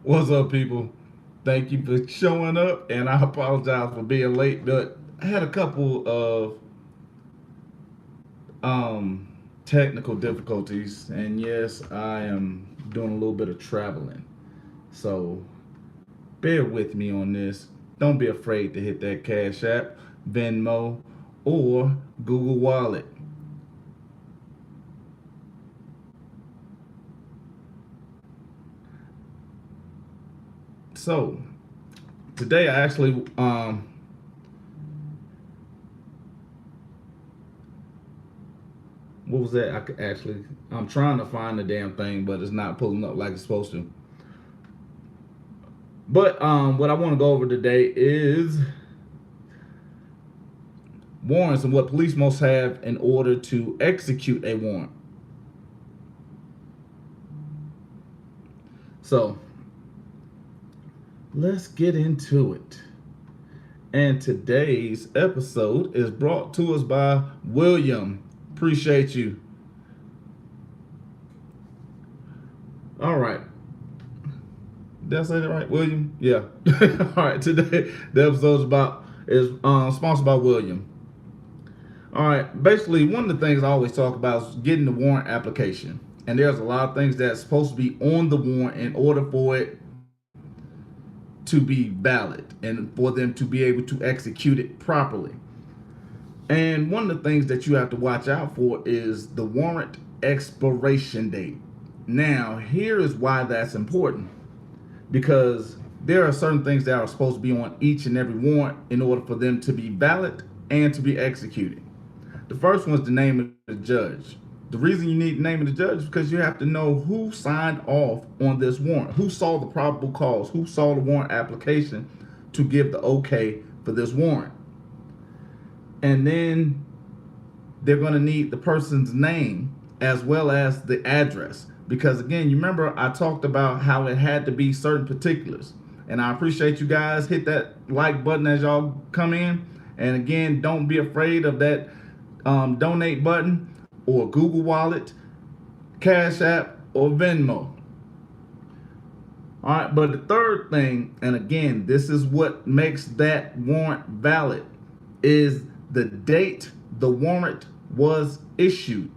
What's up, people? Thank you for showing up, and I apologize for being late, but I had a couple of um, technical difficulties, and yes, I am doing a little bit of traveling. So bear with me on this. Don't be afraid to hit that Cash App, Venmo, or Google Wallet. So today, I actually what was that? I could actually, I'm trying to find the damn thing, but it's not pulling up like it's supposed to. But what I want to go over today is warrants and what police must have in order to execute a warrant. So let's get into it. And today's episode is brought to us by William. Appreciate you. All right. Did I say that right, William? Yeah. All right. Today the episode is sponsored by William. All right. Basically, one of the things I always talk about is getting the warrant application, and there's a lot of things that's supposed to be on the warrant in order for it to be valid and for them to be able to execute it properly. And one of the things that you have to watch out for is the warrant expiration date. Now, here is why that's important, because there are certain things that are supposed to be on each and every warrant in order for them to be valid and to be executed. The first one is the name of the judge. The reason you need the name of the judge is because you have to know who signed off on this warrant, who saw the probable cause, who saw the warrant application to give the okay for this warrant. And then they're going to need the person's name as well as the address. Because again, you remember I talked about how it had to be certain particulars. And I appreciate you guys. Hit that like button as y'all come in. And again, don't be afraid of that donate button or Google Wallet, Cash App, or Venmo. All right, but the third thing, and again, this is what makes that warrant valid, is the date the warrant was issued,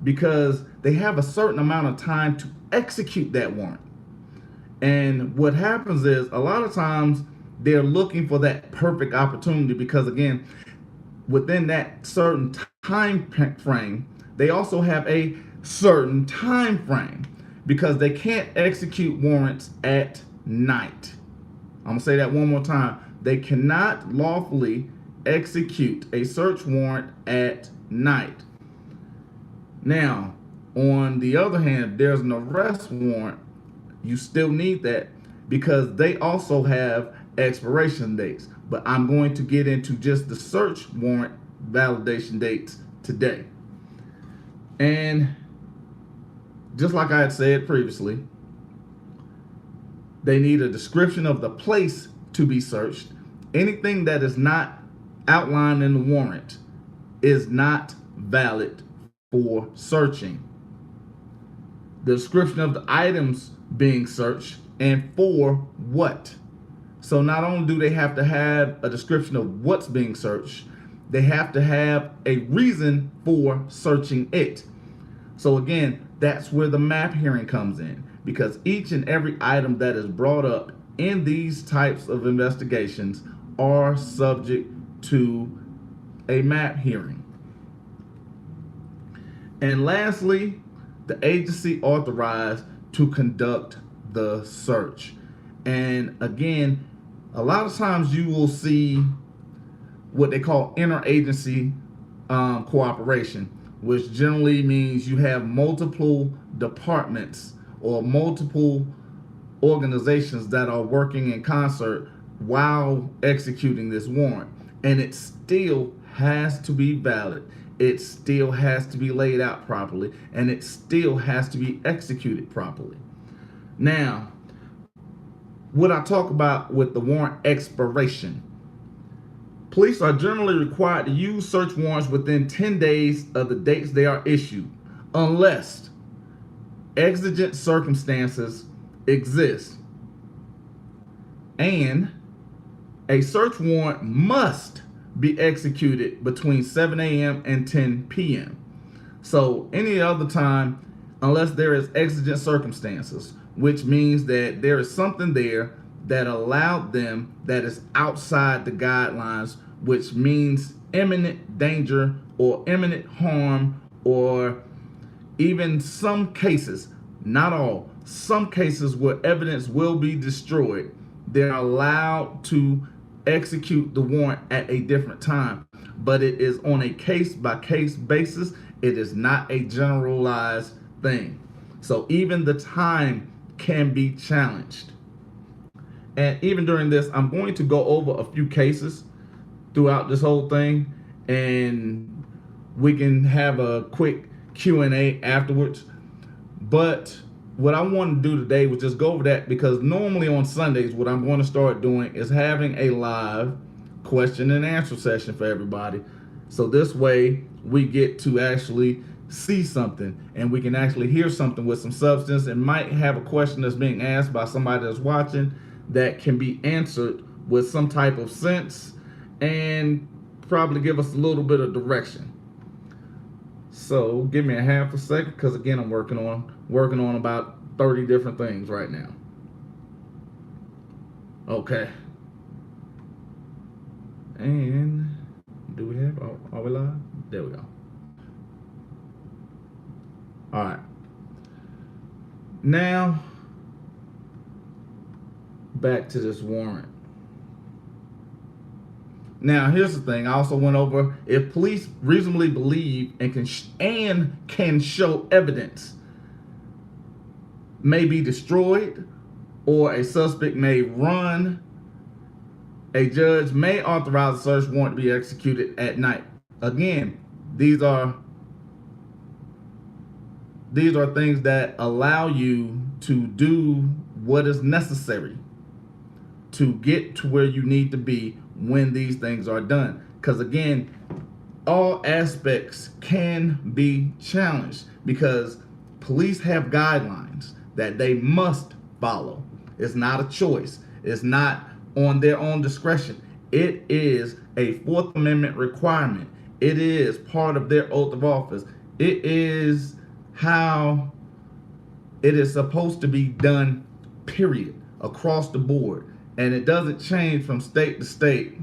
because they have a certain amount of time to execute that warrant. And what happens is a lot of times they're looking for that perfect opportunity, because again, within that certain time frame, they also have a certain time frame, because they can't execute warrants at night. I'm gonna say that one more time. They cannot lawfully execute a search warrant at night. Now, on the other hand, if there's an arrest warrant, you still need that, because they also have expiration dates. But I'm going to get into just the search warrant validation dates today. And just like I had said previously, they need a description of the place to be searched. Anything that is not outlined in the warrant is not valid for searching. The description of the items being searched and for what. So not only do they have to have a description of what's being searched, they have to have a reason for searching it. So again, that's where the map hearing comes in, because each and every item that is brought up in these types of investigations are subject to a map hearing. And lastly, the agency authorized to conduct the search. And again, a lot of times you will see what they call interagency cooperation, which generally means you have multiple departments or multiple organizations that are working in concert while executing this warrant. And it still has to be valid. It still has to be laid out properly, and it still has to be executed properly. Now, what I talk about with the warrant expiration, police are generally required to use search warrants within 10 days of the dates they are issued, unless exigent circumstances exist. and a search warrant must be executed between 7 a.m. and 10 p.m. So any other time, unless there is exigent circumstances, which means that there is something there that allowed them that is outside the guidelines, which means imminent danger or imminent harm, or even some cases, not all, some cases where evidence will be destroyed, they're allowed to execute the warrant at a different time. But it is on a case-by-case basis. It is not a generalized thing. So even the time can be challenged. And even during this, I'm going to go over a few cases throughout this whole thing, and we can have a quick Q&A afterwards. But what I wanted to do today was just go over that, because normally on Sundays, what I'm going to start doing is having a live question and answer session for everybody. So this way we get to actually see something, and we can actually hear something with some substance, and might have a question that's being asked by somebody that's watching that can be answered with some type of sense and probably give us a little bit of direction. So give me a half a second, because again, I'm working on about 30 different things right now. Okay. And do we have, are we live? There we go. All right. Now, back to this warrant. Now, here's the thing. I also went over, if police reasonably believe and can show evidence may be destroyed, or a suspect may run, a judge may authorize a search warrant to be executed at night. Again, these are things that allow you to do what is necessary to get to where you need to be when these things are done. Because again, all aspects can be challenged, because police have guidelines that they must follow. It's not a choice. It's not on their own discretion. It is a Fourth Amendment requirement. It is part of their oath of office. It is how it is supposed to be done, period, across the board. And it doesn't change from state to state,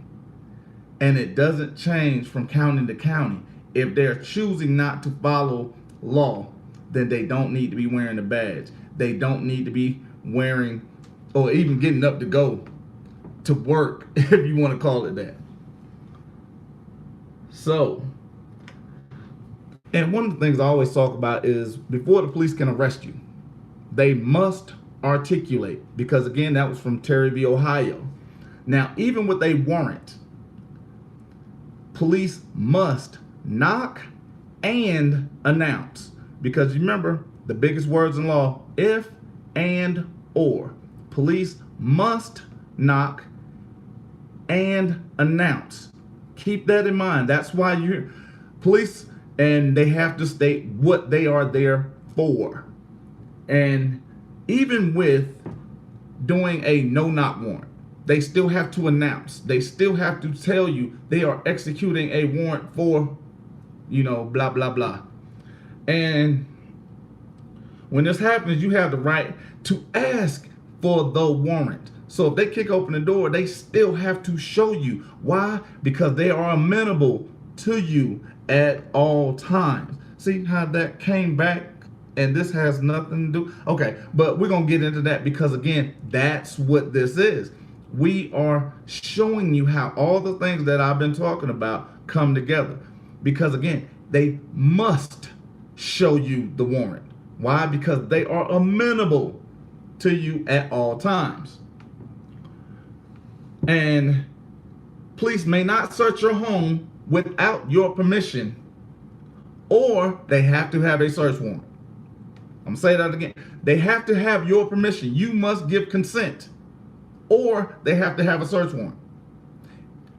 and it doesn't change from county to county. If they're choosing not to follow law, then they don't need to be wearing a badge. They don't need to be wearing, or even getting up to go to work, if you want to call it that. So, and one of the things I always talk about is, before the police can arrest you, they must articulate, because again, that was from Terry v. Ohio. Now, even with a warrant, police must knock and announce, because remember, the biggest words in law, if, and, or. Police must knock and announce. Keep that in mind. That's why you're police, and they have to state what they are there for. And even with doing a no-knock warrant, they still have to announce. They still have to tell you they are executing a warrant for, blah, blah, blah. And when this happens, you have the right to ask for the warrant. So if they kick open the door, they still have to show you. Why? Because they are amenable to you at all times. See how that came back? And this has nothing to do. Okay, but we're going to get into that, because again, that's what this is. We are showing you how all the things that I've been talking about come together. Because again, they must show you the warrant. Why? Because they are amenable to you at all times. And police may not search your home without your permission, or they have to have a search warrant. I'm going to say that again. They have to have your permission. You must give consent, or they have to have a search warrant.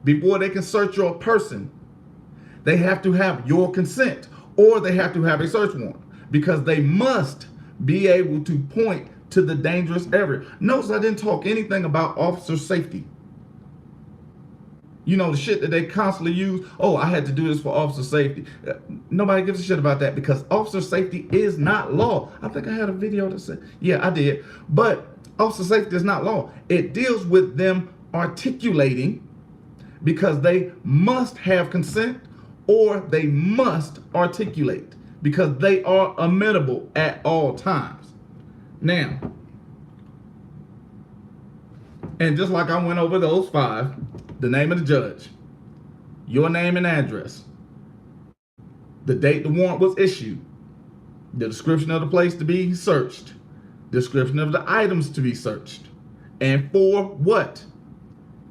Before they can search your person, they have to have your consent, or they have to have a search warrant, because they must be able to point to the dangerous area. Notice I didn't talk anything about officer safety. You know, the shit that they constantly use. Oh, I had to do this for officer safety. Nobody gives a shit about that because officer safety is not law. I think I had a video that said, yeah, I did. But officer safety is not law. It deals with them articulating because they must have consent or they must articulate because they are amenable at all times. Now, and just like I went over those 5, the name of the judge, your name and address, the date the warrant was issued, the description of the place to be searched, description of the items to be searched, and for what,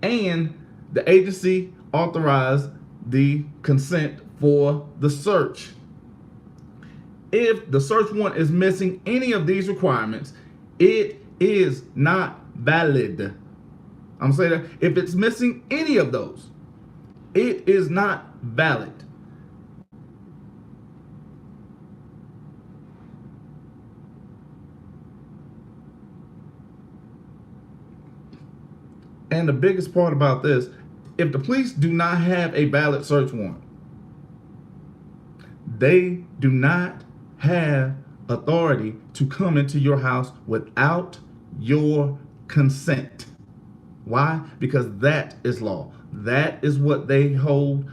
and the agency authorized the consent for the search. If the search warrant is missing any of these requirements, it is not valid. I'm saying that if it's missing any of those, it is not valid. And the biggest part about this, if the police do not have a valid search warrant, they do not have authority to come into your house without your consent. Why? Because that is law. That is what they hold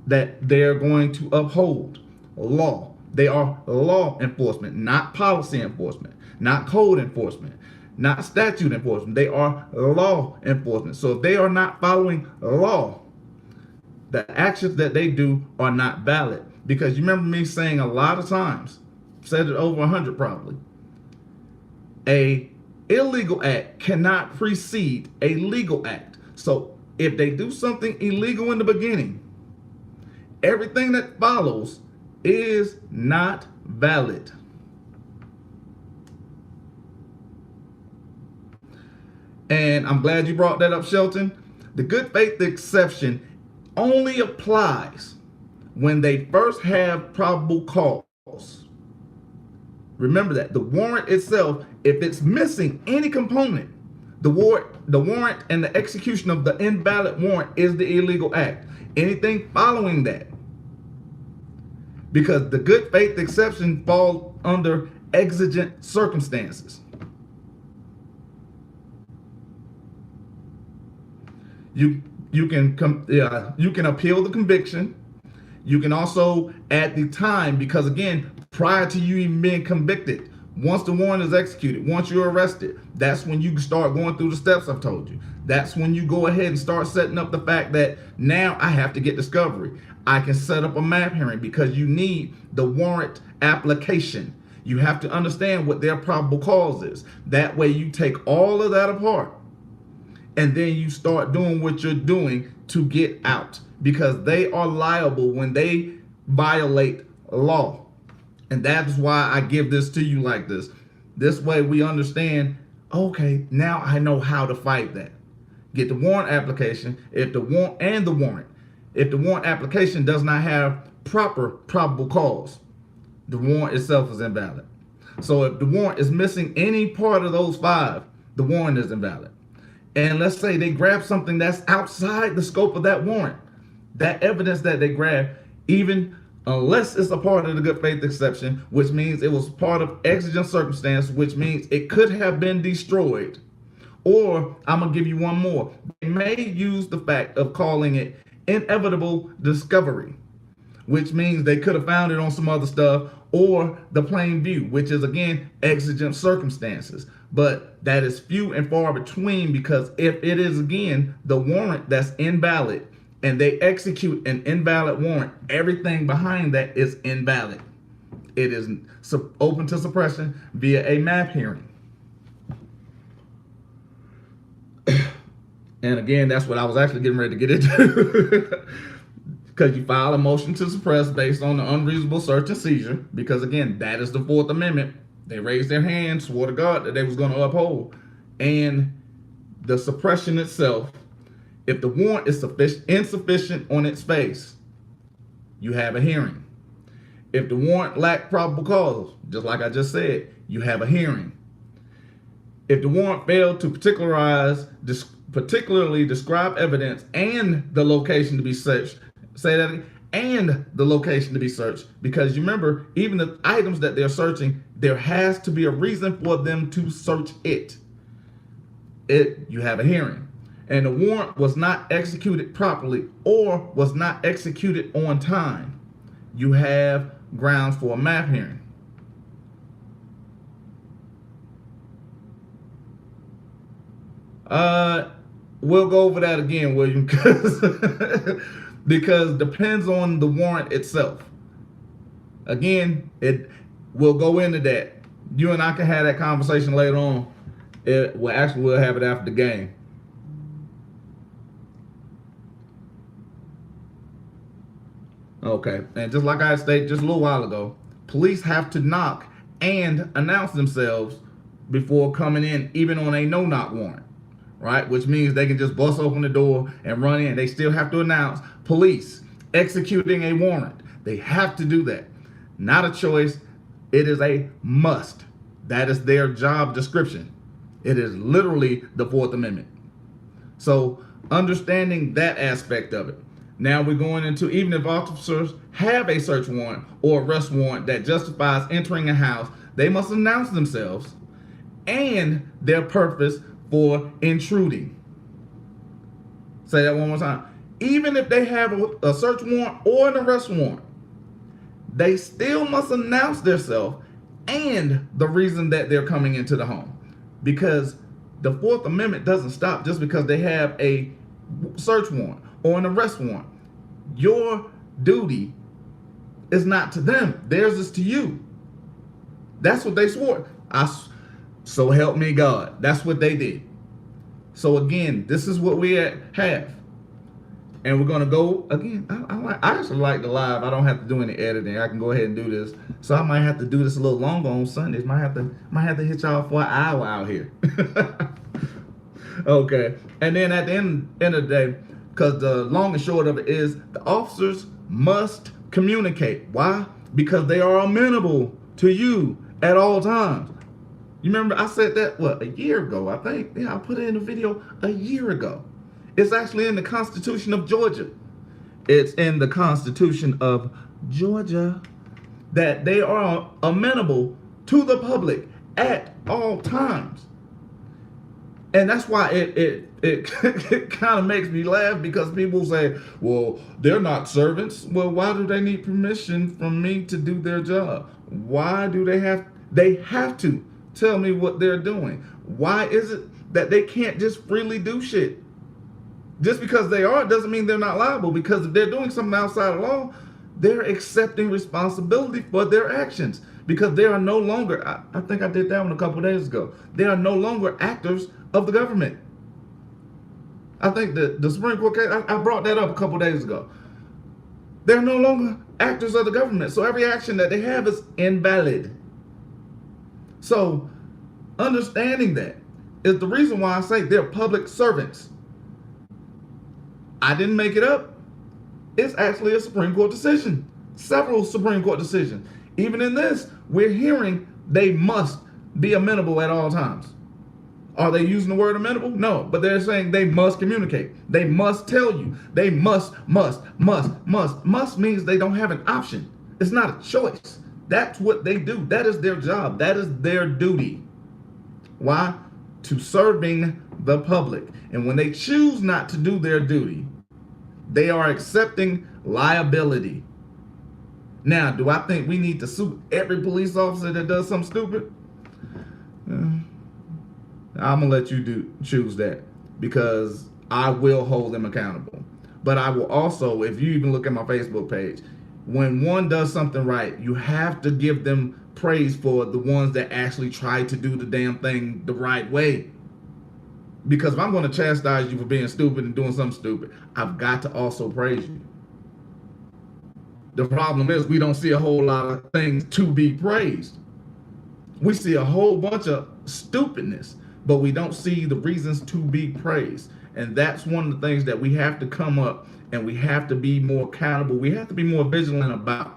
that they're going to uphold. Law. They are law enforcement, not policy enforcement, not code enforcement, not statute enforcement. They are law enforcement. So if they are not following law, the actions that they do are not valid. Because you remember me saying a lot of times, said it over 100 probably, a illegal act cannot precede a legal act. So if they do something illegal in the beginning, everything that follows is not valid. And I'm glad you brought that up, Shelton. The good faith exception only applies when they first have probable cause. Remember that. The warrant itself, if it's missing any component, the warrant and the execution of the invalid warrant is the illegal act. Anything following that, because the good faith exception falls under exigent circumstances. You can appeal the conviction. You can also at the time, because again, prior to you even being convicted, once the warrant is executed, once you're arrested, that's when you start going through the steps I've told you. That's when you go ahead and start setting up the fact that now I have to get discovery. I can set up a map hearing because you need the warrant application. You have to understand what their probable cause is. That way you take all of that apart and then you start doing what you're doing to get out, because they are liable when they violate law. And that's why I give this to you like this. This way we understand, okay, now I know how to fight that. Get the warrant application. If the warrant application does not have proper probable cause, the warrant itself is invalid. So if the warrant is missing any part of those 5, the warrant is invalid. And let's say they grab something that's outside the scope of that warrant, that evidence that they grab, even unless it's a part of the good faith exception, which means it was part of exigent circumstance, which means it could have been destroyed. Or I'm going to give you one more. They may use the fact of calling it inevitable discovery, which means they could have found it on some other stuff, or the plain view, which is again exigent circumstances. But that is few and far between, because if it is again the warrant that's invalid and they execute an invalid warrant, everything behind that is invalid. It is open to suppression via a map hearing. And again, that's what I was actually getting ready to get into. Because you file a motion to suppress based on the unreasonable search and seizure. Because again, that is the 4th Amendment. They raised their hand, swore to God that they was going to uphold. And the suppression itself, if the warrant is insufficient on its face, you have a hearing. If the warrant lacked probable cause, just like I just said, you have a hearing. If the warrant failed to particularly describe evidence and the location to be searched, say that again, and the location to be searched, because you remember, even the items that they're searching, there has to be a reason for them to search it. You have a hearing, and the warrant was not executed properly or was not executed on time, you have grounds for a MAP hearing. We'll go over that again, William, because depends on the warrant itself. Again, we'll go into that. You and I can have that conversation later on. We'll have it after the game. Okay, and just like I stated just a little while ago, police have to knock and announce themselves before coming in, even on a no-knock warrant. Right, which means they can just bust open the door and run in. They still have to announce police executing a warrant. They have to do that. Not a choice. It is a must. That is their job description. It is literally the Fourth Amendment. So understanding that aspect of it. Now we're going into, even if officers have a search warrant or arrest warrant that justifies entering a house, they must announce themselves and their purpose for intruding. Say that one more time. Even if they have a search warrant or an arrest warrant, they still must announce themselves and the reason that they're coming into the home. Because the Fourth Amendment doesn't stop just because they have a search warrant or an arrest warrant. Your duty is not to them. Theirs is to you. That's what they swore. So help me God. That's what they did. So again, this is what we have. And we're going to go, again, I actually like the live. I don't have to do any editing. I can go ahead and do this. So I might have to do this a little longer on Sundays. Might have to hit y'all for an hour out here. Okay. And then at the end of the day, because the long and short of it is, the officers must communicate. Why? Because they are amenable to you at all times. You remember I said that, a year ago, I think? Yeah, I put it in a video a year ago. It's actually in the Constitution of Georgia. It's in the Constitution of Georgia that they are amenable to the public at all times. And that's why it kind of makes me laugh, because people say, well, they're not servants. Well, why do they need permission from me to do their job? Why do they have to tell me what they're doing? Why is it that they can't just freely do shit? Just because they are doesn't mean they're not liable, because if they're doing something outside of law, they're accepting responsibility for their actions, because they are no longer, I think I did that one a couple of days ago, they are no longer actors of the government. I think the Supreme Court case, I brought that up a couple of days ago. They're no longer actors of the government, so every action that they have is invalid. So understanding that is the reason why I say they're public servants. I didn't make it up. It's actually a Supreme Court decision. Several Supreme Court decisions. Even in this, we're hearing they must be amenable at all times. Are they using the word amenable? No, but they're saying they must communicate. They must tell you. They must. Must means they don't have an option. It's not a choice. That's what they do. That is their job. That is their duty. Why? To serving the public. And when they choose not to do their duty, they are accepting liability. Now, do I think we need to sue every police officer that does something stupid? I'm going to let you choose that, because I will hold them accountable. But I will also, if you even look at my Facebook page, when one does something right, you have to give them praise for the ones that actually try to do the damn thing the right way. Because if I'm going to chastise you for being stupid and doing something stupid, I've got to also praise you. The problem is we don't see a whole lot of things to be praised. We see a whole bunch of stupidness, but we don't see the reasons to be praised. And that's one of the things that we have to come up, and we have to be more accountable. We have to be more vigilant about.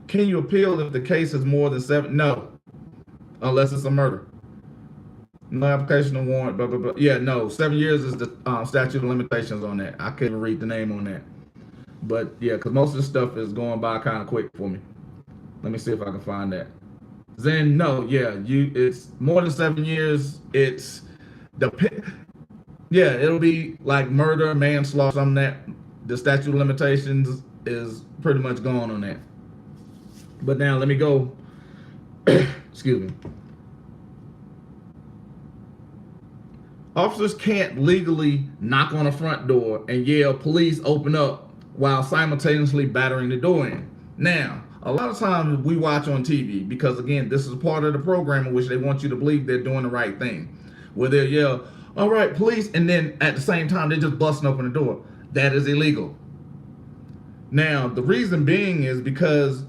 Can you appeal if the case is more than 7? No, unless it's a murder. No application of warrant, blah, blah, blah. Yeah, no, 7 years is the statute of limitations on that. I can't even read the name on that. But yeah, because most of the stuff is going by kind of quick for me. Let me see if I can find that. Then no, yeah, it's more than 7 years. It's yeah, it'll be like murder, manslaughter, something that the statute of limitations is pretty much gone on that. But now let me go. Excuse me. Officers can't legally knock on a front door and yell, "Police, open up," while simultaneously battering the door in. Now, a lot of times we watch on TV because, again, this is part of the program in which they want you to believe they're doing the right thing, where they'll yell, "All right, police," and then at the same time they're just busting open the door. That is illegal. Now, the reason being is because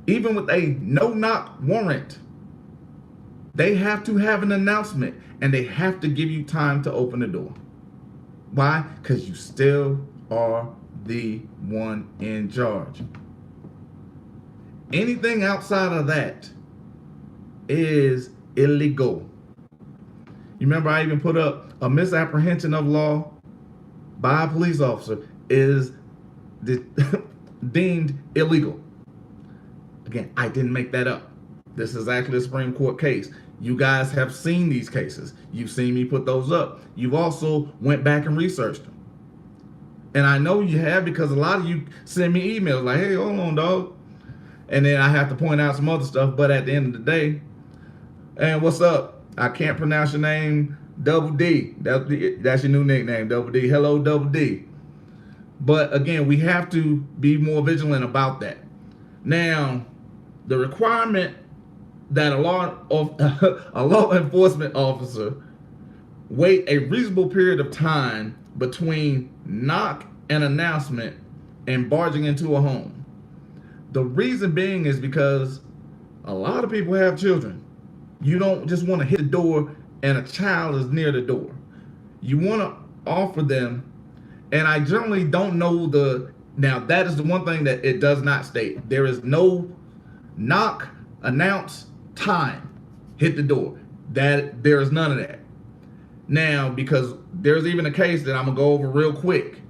even with a no-knock warrant, they have to have an announcement and they have to give you time to open the door. Why? Because you still are the one in charge. Anything outside of that is illegal. You remember I even put up a misapprehension of law by a police officer is deemed illegal. Again, I didn't make that up. This is actually a Supreme Court case. You guys have seen these cases. You've seen me put those up. You've also went back and researched them. And I know you have because a lot of you send me emails like, "Hey, hold on, dog." And then I have to point out some other stuff. But at the end of the day, and what's up? I can't pronounce your name, Double D. That's your new nickname, Double D. Hello, Double D. But again, we have to be more vigilant about that. Now, the requirement that a law enforcement officer wait a reasonable period of time between knock and announcement and barging into a home. The reason being is because a lot of people have children. You don't just want to hit the door and a child is near the door. You want to offer them, and I generally don't know now that is the one thing that it does not state. There is no knock, announce, time, hit the door. That there is none of that. Now, because there's even a case that I'm gonna go over real quick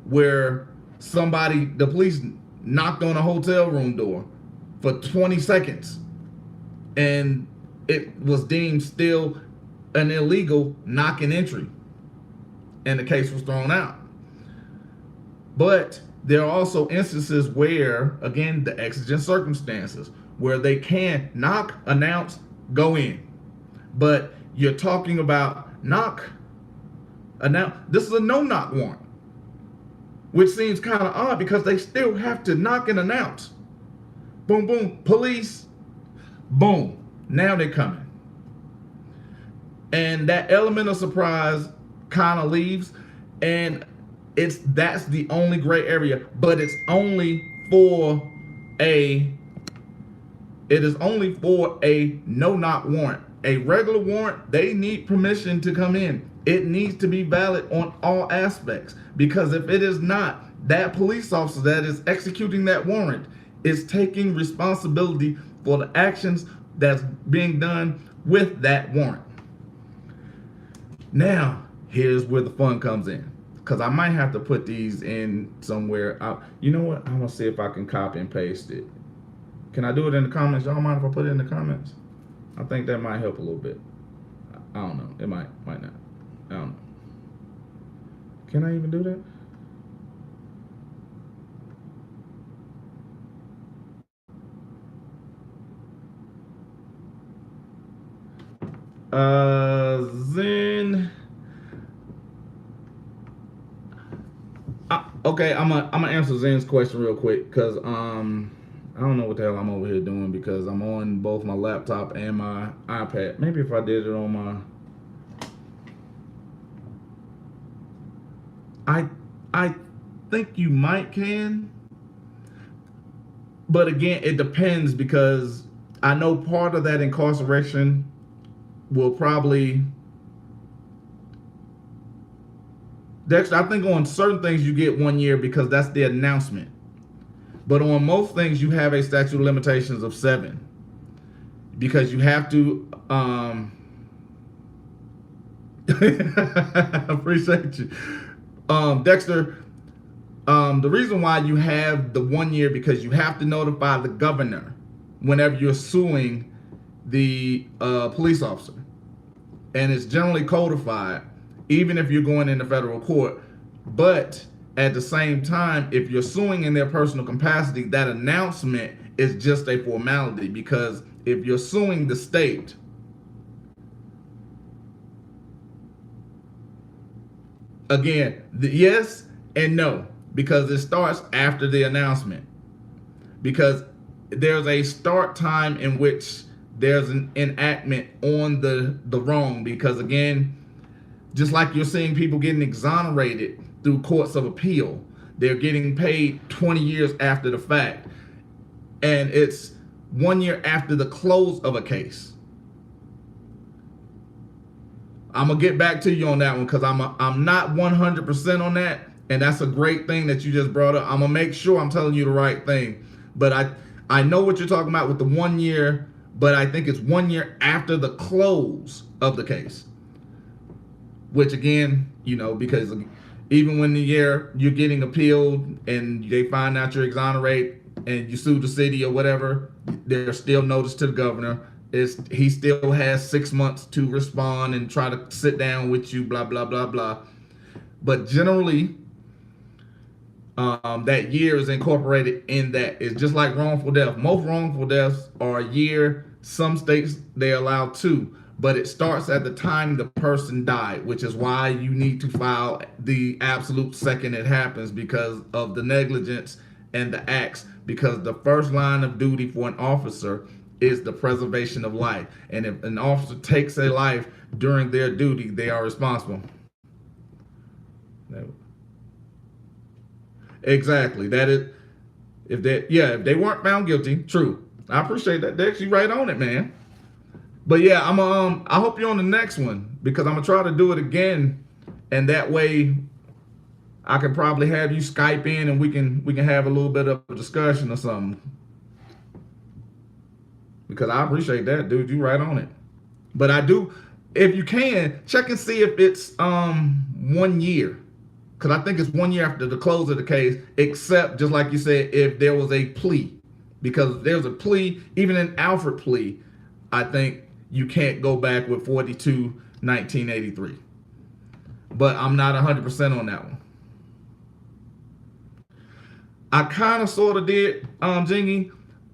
where the police knocked on a hotel room door for 20 seconds and it was deemed still an illegal knock and entry and the case was thrown out. But there are also instances where, again, the exigent circumstances where they can knock, announce, go in. But you're talking about knock, announce. This is a no-knock warrant, which seems kind of odd because they still have to knock and announce. Boom, boom, police, boom. Now they're coming. And that element of surprise kind of leaves, and that's the only gray area, but it is only for a no-knock warrant. A regular warrant, they need permission to come in. It needs to be valid on all aspects, because if it is not, that police officer that is executing that warrant is taking responsibility for the actions that's being done with that warrant. Now, here's where the fun comes in, because I might have to put these in somewhere. You know what? I'm going to see if I can copy and paste it. Can I do it in the comments? Y'all mind if I put it in the comments? I think that might help a little bit. I don't know. It might not. I don't know. Can I even do that? Zen. Okay, I'm gonna answer Zen's question real quick because I don't know what the hell I'm over here doing because I'm on both my laptop and my iPad. Maybe if I did it on my, I think you might can, but again, it depends because I know part of that incarceration will probably, Dexter, I think on certain things you get 1 year because that's the announcement. But on most things you have a statute of limitations of 7 because you have to Appreciate you. Dexter, the reason why you have the 1 year, because you have to notify the governor whenever you're suing the police officer. And it's generally codified, even if you're going into federal court. But at the same time, if you're suing in their personal capacity, that announcement is just a formality, because if you're suing the state, again, yes and no, because it starts after the announcement. Because there's a start time in which there's an enactment on the wrong. Because again, just like you're seeing people getting exonerated through courts of appeal, they're getting paid 20 years after the fact. And it's 1 year after the close of a case. I'm gonna get back to you on that one, because I'm not 100% on that, and that's a great thing that you just brought up. I'm gonna make sure I'm telling you the right thing. But I know what you're talking about with the 1 year, but I think it's 1 year after the close of the case. Which again, because even when the year you're getting appealed and they find out you're exonerated and you sue the city or whatever, there's still notice to the governor. He still has 6 months to respond and try to sit down with you, blah, blah, blah, blah. But generally, that year is incorporated in that. It's just like wrongful death. Most wrongful deaths are a year. Some states, they allow 2. But it starts at the time the person died, which is why you need to file the absolute second it happens, because of the negligence and the acts. Because the first line of duty for an officer is the preservation of life. And if an officer takes a life during their duty, they are responsible. Exactly. That is, if they weren't found guilty, true. I appreciate that, Dex. You right on it, man. But yeah, I hope you're on the next one, because I'm gonna try to do it again, and that way I can probably have you Skype in and we can have a little bit of a discussion or something. Because I appreciate that, dude. You right on it. But I do, if you can, check and see if it's 1 year. Because I think it's 1 year after the close of the case, except, just like you said, if there was a plea. Because there's a plea, even an Alfred plea, I think you can't go back with 42-1983. But I'm not 100% on that one. I kind of sort of did, Jingy,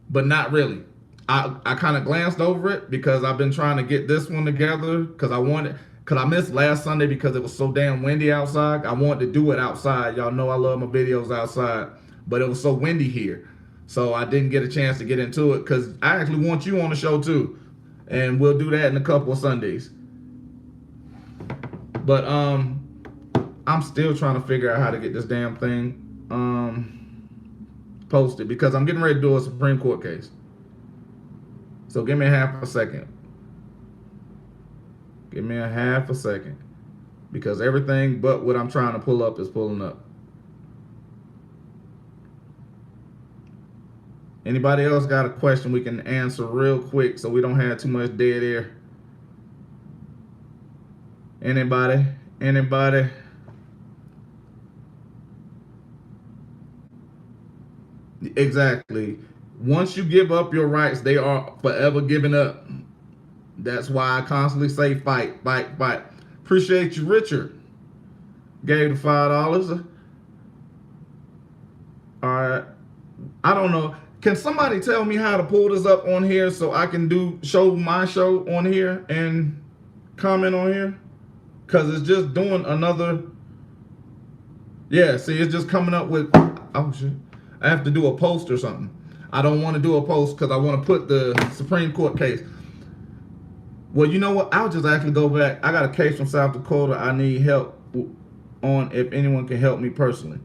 but not really. I kind of glanced over it because I've been trying to get this one together, because I missed last Sunday because it was so damn windy outside. I wanted to do it outside. Y'all know I love my videos outside, but it was so windy here. So I didn't get a chance to get into it, because I actually want you on the show too. And we'll do that in a couple of Sundays. But I'm still trying to figure out how to get this damn thing posted, because I'm getting ready to do a Supreme Court case. So give me a half a second. Give me a half a second. Because everything but what I'm trying to pull up is pulling up. Anybody else got a question we can answer real quick so we don't have too much dead air? Anybody? Anybody? Exactly. Once you give up your rights, they are forever given up. That's why I constantly say fight, fight, fight. Appreciate you, Richard. Gave the $5. All right. I don't know. Can somebody tell me how to pull this up on here so I can show my show on here and comment on here? Because it's just doing another. Yeah, see, it's just coming up with, oh shit. I have to do a post or something. I don't want to do a post because I want to put the Supreme Court case. Well, you know what? I'll just actually go back. I got a case from South Dakota I need help on, if anyone can help me personally.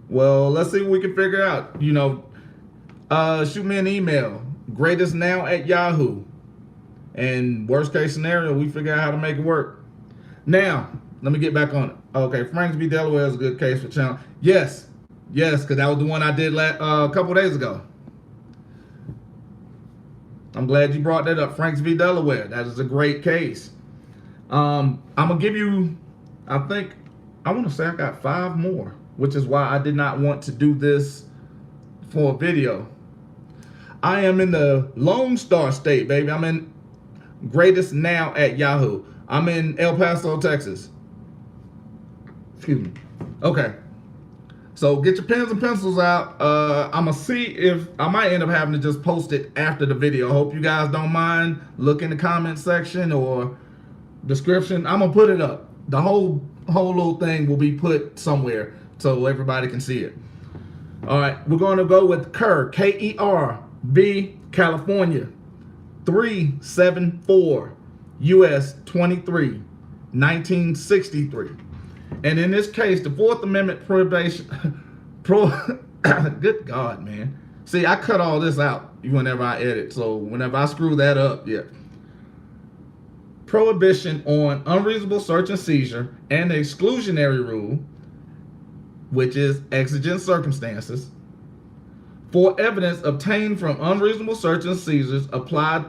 Well, let's see what we can figure out. Shoot me an email, greatestnow@yahoo. And worst case scenario, we figure out how to make it work. Now, let me get back on it. Okay, Franksby, Delaware is a good case for channel. Yes, because that was the one I did a couple days ago. I'm glad you brought that up. Franks v. Delaware. That is a great case. I'm going to give you, I want to say I got 5 more, which is why I did not want to do this for a video. I am in the Lone Star State, baby. I'm in greatestnow at Yahoo. I'm in El Paso, Texas. Excuse me. Okay. So get your pens and pencils out. I'm going to see if I might end up having to just post it after the video. I hope you guys don't mind. Look in the comment section or description. I'm going to put it up. The whole little thing will be put somewhere so everybody can see it. All right. We're going to go with Kerr, K-E-R, v. California, 374 U.S. 23, 1963. And in this case, the Fourth Amendment prohibition, good God, man. See, I cut all this out whenever I edit. So whenever I screw that up, yeah. Prohibition on unreasonable search and seizure and the exclusionary rule, which is exigent circumstances, for evidence obtained from unreasonable search and seizures applied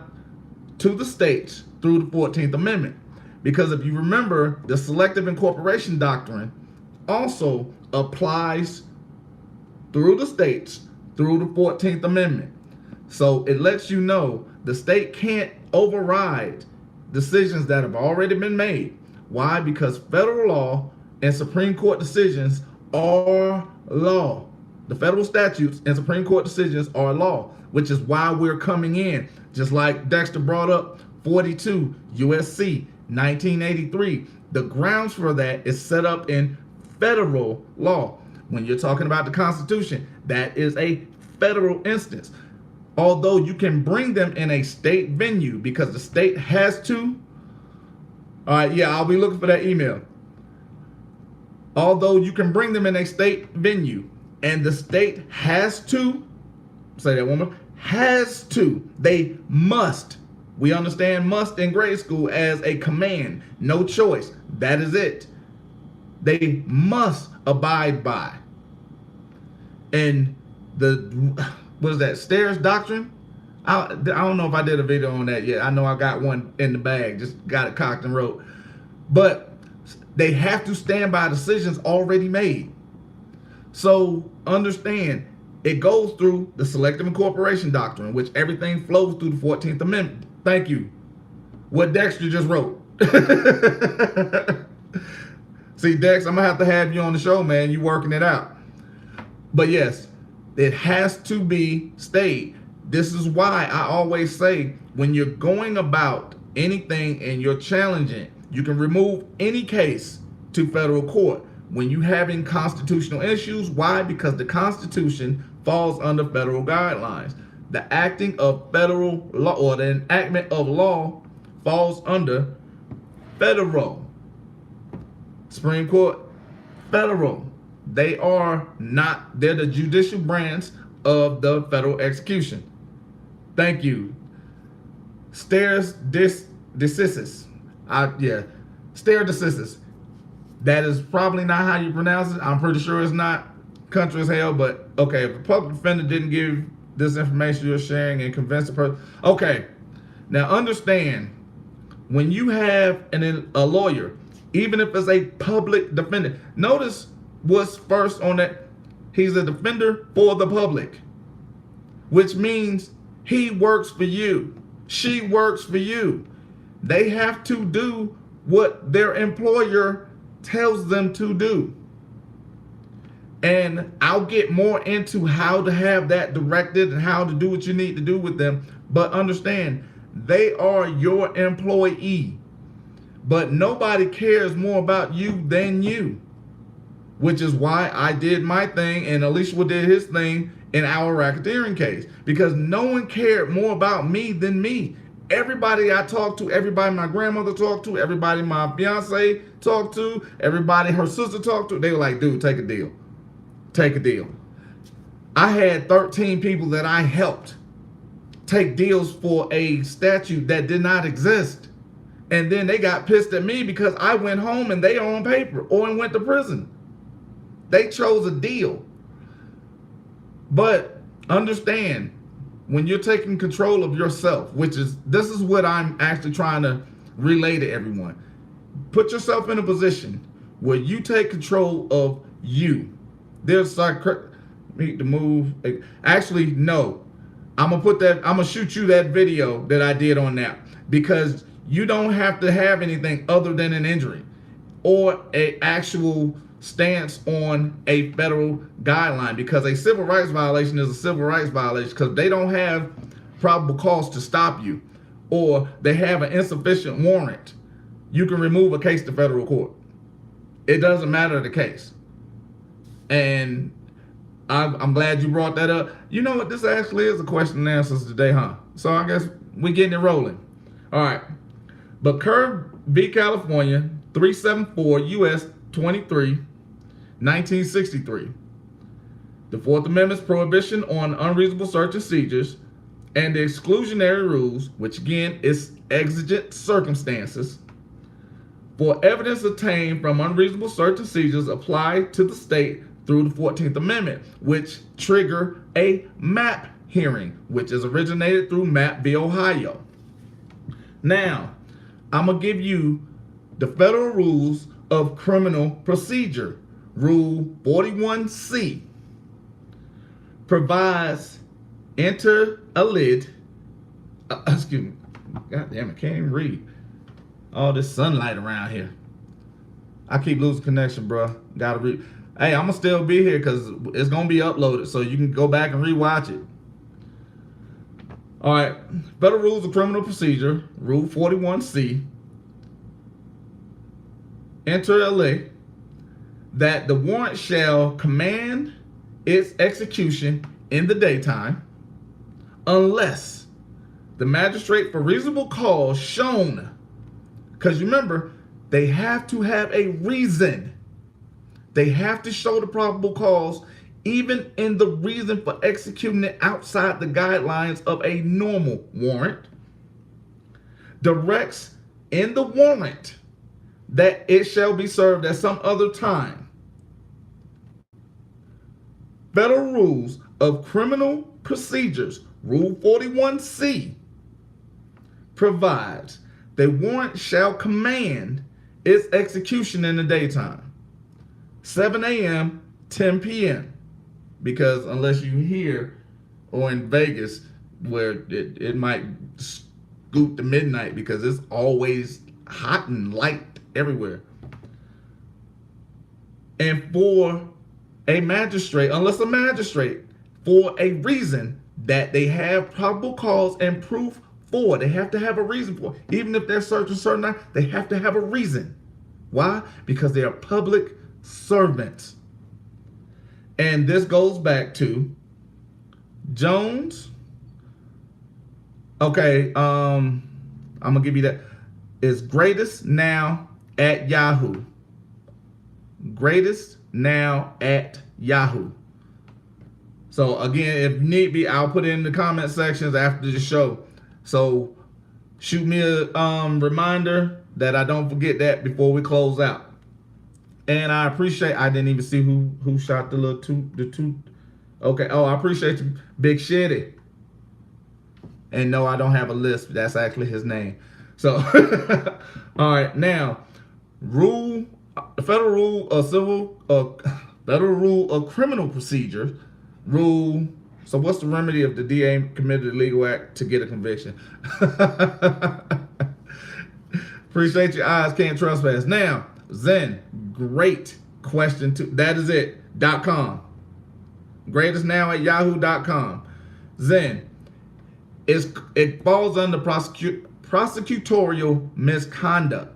to the states through the 14th Amendment. Because if you remember, the selective incorporation doctrine also applies through the states through the 14th Amendment. So it lets you know the state can't override decisions that have already been made. Why? Because federal law and Supreme Court decisions are law. The federal statutes and Supreme Court decisions are law, which is why we're coming in. Just like Dexter brought up 42 USC 1983. The grounds for that is set up in federal law. When you're talking about the Constitution, that is a federal instance. Although you can bring them in a state venue because the state has to. All right, yeah, I'll be looking for that email. Although you can bring them in a state venue and the state has to, say that one more, has to, they must. We understand must in grade school as a command, no choice. That is it. They must abide by. And what is that, Stairs Doctrine? I don't know if I did a video on that yet. I know I got one in the bag, just got it cocked and wrote. But they have to stand by decisions already made. So understand, it goes through the selective incorporation doctrine, which everything flows through the 14th Amendment. Thank you. What Dexter just wrote. See, Dex, I'm going to have you on the show, man. You working it out. But yes, it has to be stayed. This is why I always say when you're going about anything and you're challenging, you can remove any case to federal court. When you're having constitutional issues, why? Because the Constitution falls under federal guidelines. The acting of federal law or the enactment of law falls under federal. Supreme Court, federal. They are not, they're the judicial branch of the federal execution. Thank you. Stare decisis. Stare decisis. That is probably not how you pronounce it. I'm pretty sure it's not. Country as hell, but okay, if a public defender didn't give this information you're sharing and convince the person. Okay, now understand, when you have a lawyer, even if it's a public defender, notice what's first on that. He's a defender for the public, which means he works for you. She works for you. They have to do what their employer tells them to do. And I'll get more into how to have that directed and how to do what you need to do with them. But understand, they are your employee. But nobody cares more about you than you. Which is why I did my thing and Alicia did his thing in our racketeering case. Because no one cared more about me than me. Everybody I talked to, everybody my grandmother talked to, everybody my fiance talked to, everybody her sister talked to, they were like, dude, take a deal. Take a deal. I had 13 people that I helped take deals for a statute that did not exist. And then they got pissed at me because I went home and they are on paper or went to prison. They chose a deal. But understand, when you're taking control of yourself, this is what I'm actually trying to relay to everyone. Put yourself in a position where you take control of you. There's need to move. Actually, no. I'm gonna shoot you that video that I did on that, because you don't have to have anything other than an injury or a actual stance on a federal guideline, because a civil rights violation is a civil rights violation because they don't have probable cause to stop you, or they have an insufficient warrant. You can remove a case to federal court. It doesn't matter the case. And I'm glad you brought that up. You know what? This actually is a question and answers today, huh? So I guess we're getting it rolling. All right. But Kerr v. California, 374 U.S. 23, 1963. The Fourth Amendment's prohibition on unreasonable search and seizures and the exclusionary rules, which again is exigent circumstances, for evidence obtained from unreasonable search and seizures apply to the state through the 14th Amendment, which trigger a MAP hearing, which is originated through MAP v. Ohio. Now, I'm going to give you the federal rules of criminal procedure. Rule 41C provides inter alia, excuse me, God damn it, can't even read. All this sunlight around here. I keep losing connection, bro. Gotta read. Hey, I'm gonna still be here because it's gonna be uploaded, so you can go back and rewatch it. All right, Federal Rules of Criminal Procedure, Rule 41C, inter alia, that the warrant shall command its execution in the daytime, unless the magistrate for reasonable cause shown, because remember, they have to have a reason. They have to show the probable cause, even in the reason for executing it outside the guidelines of a normal warrant, directs in the warrant that it shall be served at some other time. Federal Rules of Criminal Procedures, Rule 41C, provides the warrant shall command its execution in the daytime, 7 a.m., 10 p.m., because unless you here or in Vegas where it might scoot to midnight because it's always hot and light everywhere. And for a magistrate, unless a magistrate, for a reason that they have probable cause and proof for, they have to have a reason for. Even if they're searching certain, they have to have a reason. Why? Because they are public servants. And this goes back to Jones. Okay, I'm gonna give you that. It's greatestnow at Yahoo. Greatestnow at Yahoo. So again, if need be, I'll put it in the comment sections after the show. So shoot me a reminder that I don't forget that before we close out. And I appreciate, I didn't even see who shot the two. Okay, oh, I appreciate you, Big Shitty. And no, I don't have a list. That's actually his name. So, all right, now, Federal Rule of Criminal Procedure, rule. So what's the remedy if the DA committed a legal act to get a conviction? Appreciate your eyes, can't trespass. Now, Zen, great question too. That is it. .com. Greatestnow at yahoo.com. Zen, it falls under prosecutorial misconduct.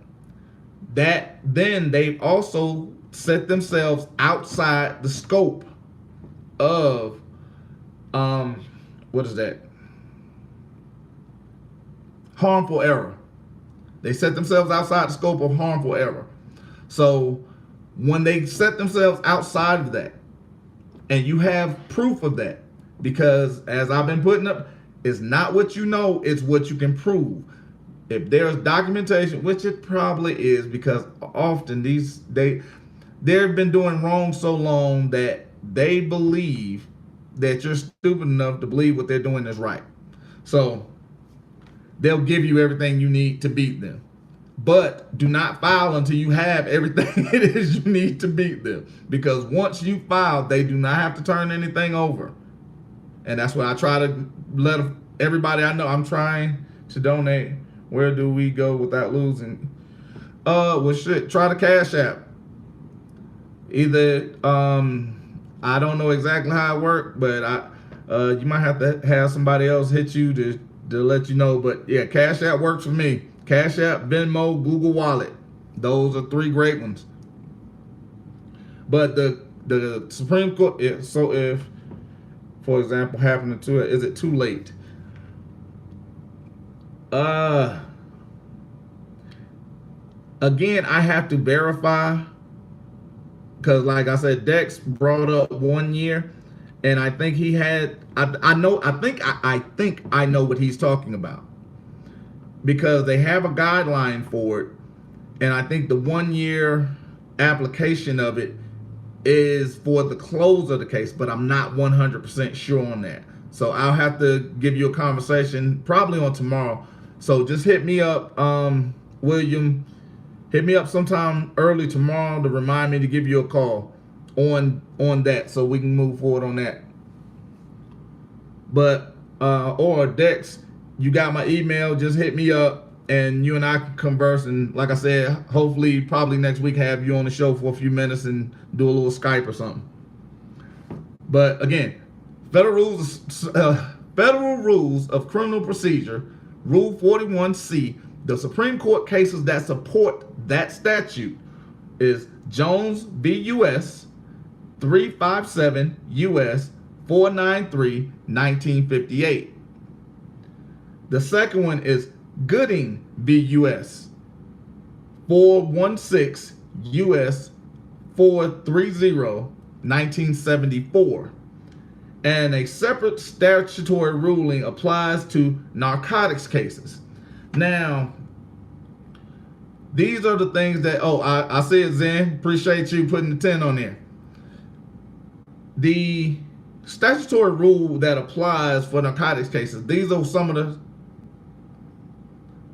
That then they also set themselves outside the scope of what is that? Harmful error. They set themselves outside the scope of harmful error. So when they set themselves outside of that, and you have proof of that, because as I've been putting up, it's not what you know, it's what you can prove. If there's documentation, which it probably is, because often they've been doing wrong so long that they believe that you're stupid enough to believe what they're doing is right. So they'll give you everything you need to beat them. But do not file until you have everything it is you need to beat them. Because once you file, they do not have to turn anything over. And that's what I try to let everybody I know. I'm trying to donate. Where do we go without losing? Well, shit, try the Cash App. Either, I don't know exactly how it works, but you might have to have somebody else hit you to let you know. But yeah, Cash App works for me. Cash App, Venmo, Google Wallet. Those are 3 great ones. But the Supreme Court, so if, for example, happening to it, is it too late? Again, I have to verify, because like I said, Dex brought up 1 year, and I think he had, I think I know what he's talking about, because they have a guideline for it, and I think the 1 year application of it is for the close of the case, but I'm not 100% sure on that. So I'll have to give you a conversation probably on tomorrow. So just hit me up, William. Hit me up sometime early tomorrow to remind me to give you a call on that, so we can move forward on that. But or Dex, you got my email. Just hit me up, and you and I can converse. And like I said, hopefully, probably next week, have you on the show for a few minutes and do a little Skype or something. But again, federal rules of criminal procedure, Rule 41C. The Supreme Court cases that support that statute is Jones v. U.S. 357 U.S. 493 1958. The second one is Gooding v. U.S. 416 U.S. 430 1974. And a separate statutory ruling applies to narcotics cases. Now, these are the things that, I said, Zen, appreciate you putting the 10 on there. The statutory rule that applies for narcotics cases, these are some of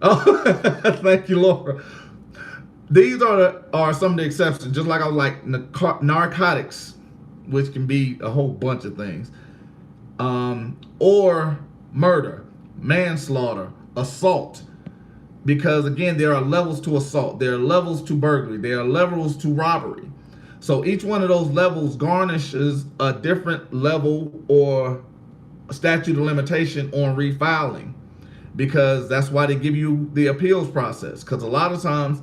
the, thank you, Laura. These are some of the exceptions, just like I was like narcotics, which can be a whole bunch of things, or murder, manslaughter, assault. Because again, there are levels to assault, there are levels to burglary, there are levels to robbery. So each one of those levels garnishes a different level or a statute of limitation on refiling, because that's why they give you the appeals process. Because a lot of times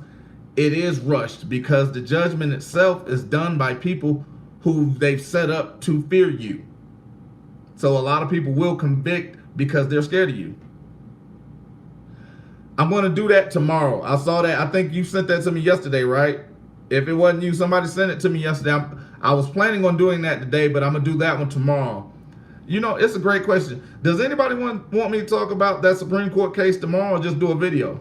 it is rushed, because the judgment itself is done by people who they've set up to fear you. So a lot of people will convict because they're scared of you. I'm going to do that tomorrow. I saw that. I think you sent that to me yesterday, right? If it wasn't you, somebody sent it to me yesterday. I was planning on doing that today, but I'm going to do that one tomorrow. You know, it's a great question. Does anybody want me to talk about that Supreme Court case tomorrow, or just do a video?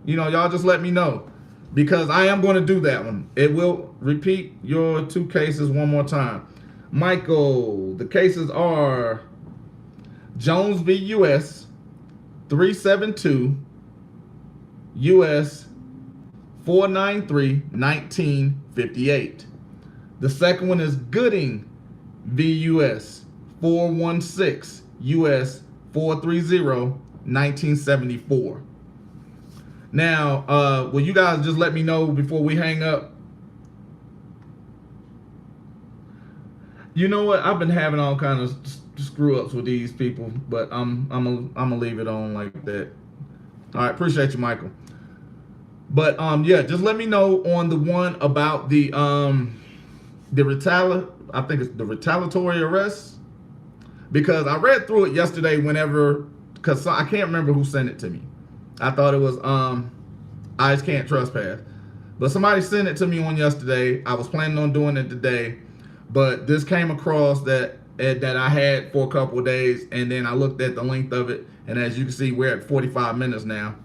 You know, y'all just let me know, because I am going to do that one. It will repeat your 2 cases one more time. Michael, the cases are Jones v. U.S. 372 U.S. 493 1958. The second one is Gooding v. U.S. 416 U.S. 430 1974. Now, will you guys just let me know before we hang up? You know what? I've been having all kinds of screw ups with these people, but I'm gonna leave it on like that. All right, appreciate you, Michael. But yeah, just let me know on the one about the I think it's the retaliatory arrest, because I read through it yesterday because I can't remember who sent it to me. I thought it was I Just Can't Trespass, but somebody sent it to me on yesterday. I was planning on doing it today, but this came across that I had for a couple of days, and then I looked at the length of it, and as you can see, we're at 45 minutes now.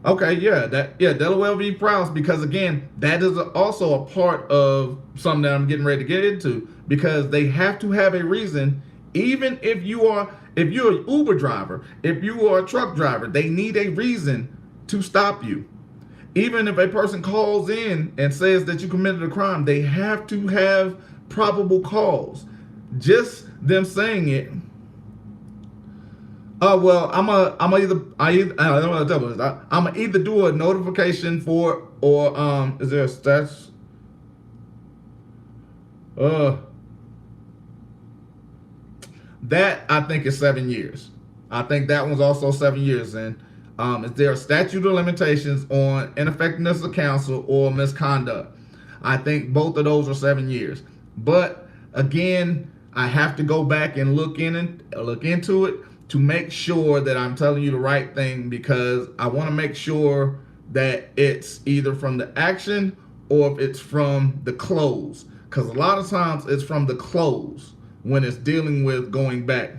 Okay, Delaware v. Prowse, because again, that is also a part of something that I'm getting ready to get into, because they have to have a reason. Even if you're an Uber driver, if you are a truck driver, they need a reason to stop you. Even if a person calls in and says that you committed a crime, they have to have probable cause. Just them saying it. Well, I'm gonna either do a notification for, or is there a stats? That I think is 7 years. I think that one's also 7 years. And is there a statute of limitations on ineffectiveness of counsel or misconduct? I think both of those are 7 years. But again, I have to go back and look into it to make sure that I'm telling you the right thing, because I want to make sure that it's either from the action or if it's from the close. Because a lot of times it's from the close when it's dealing with going back.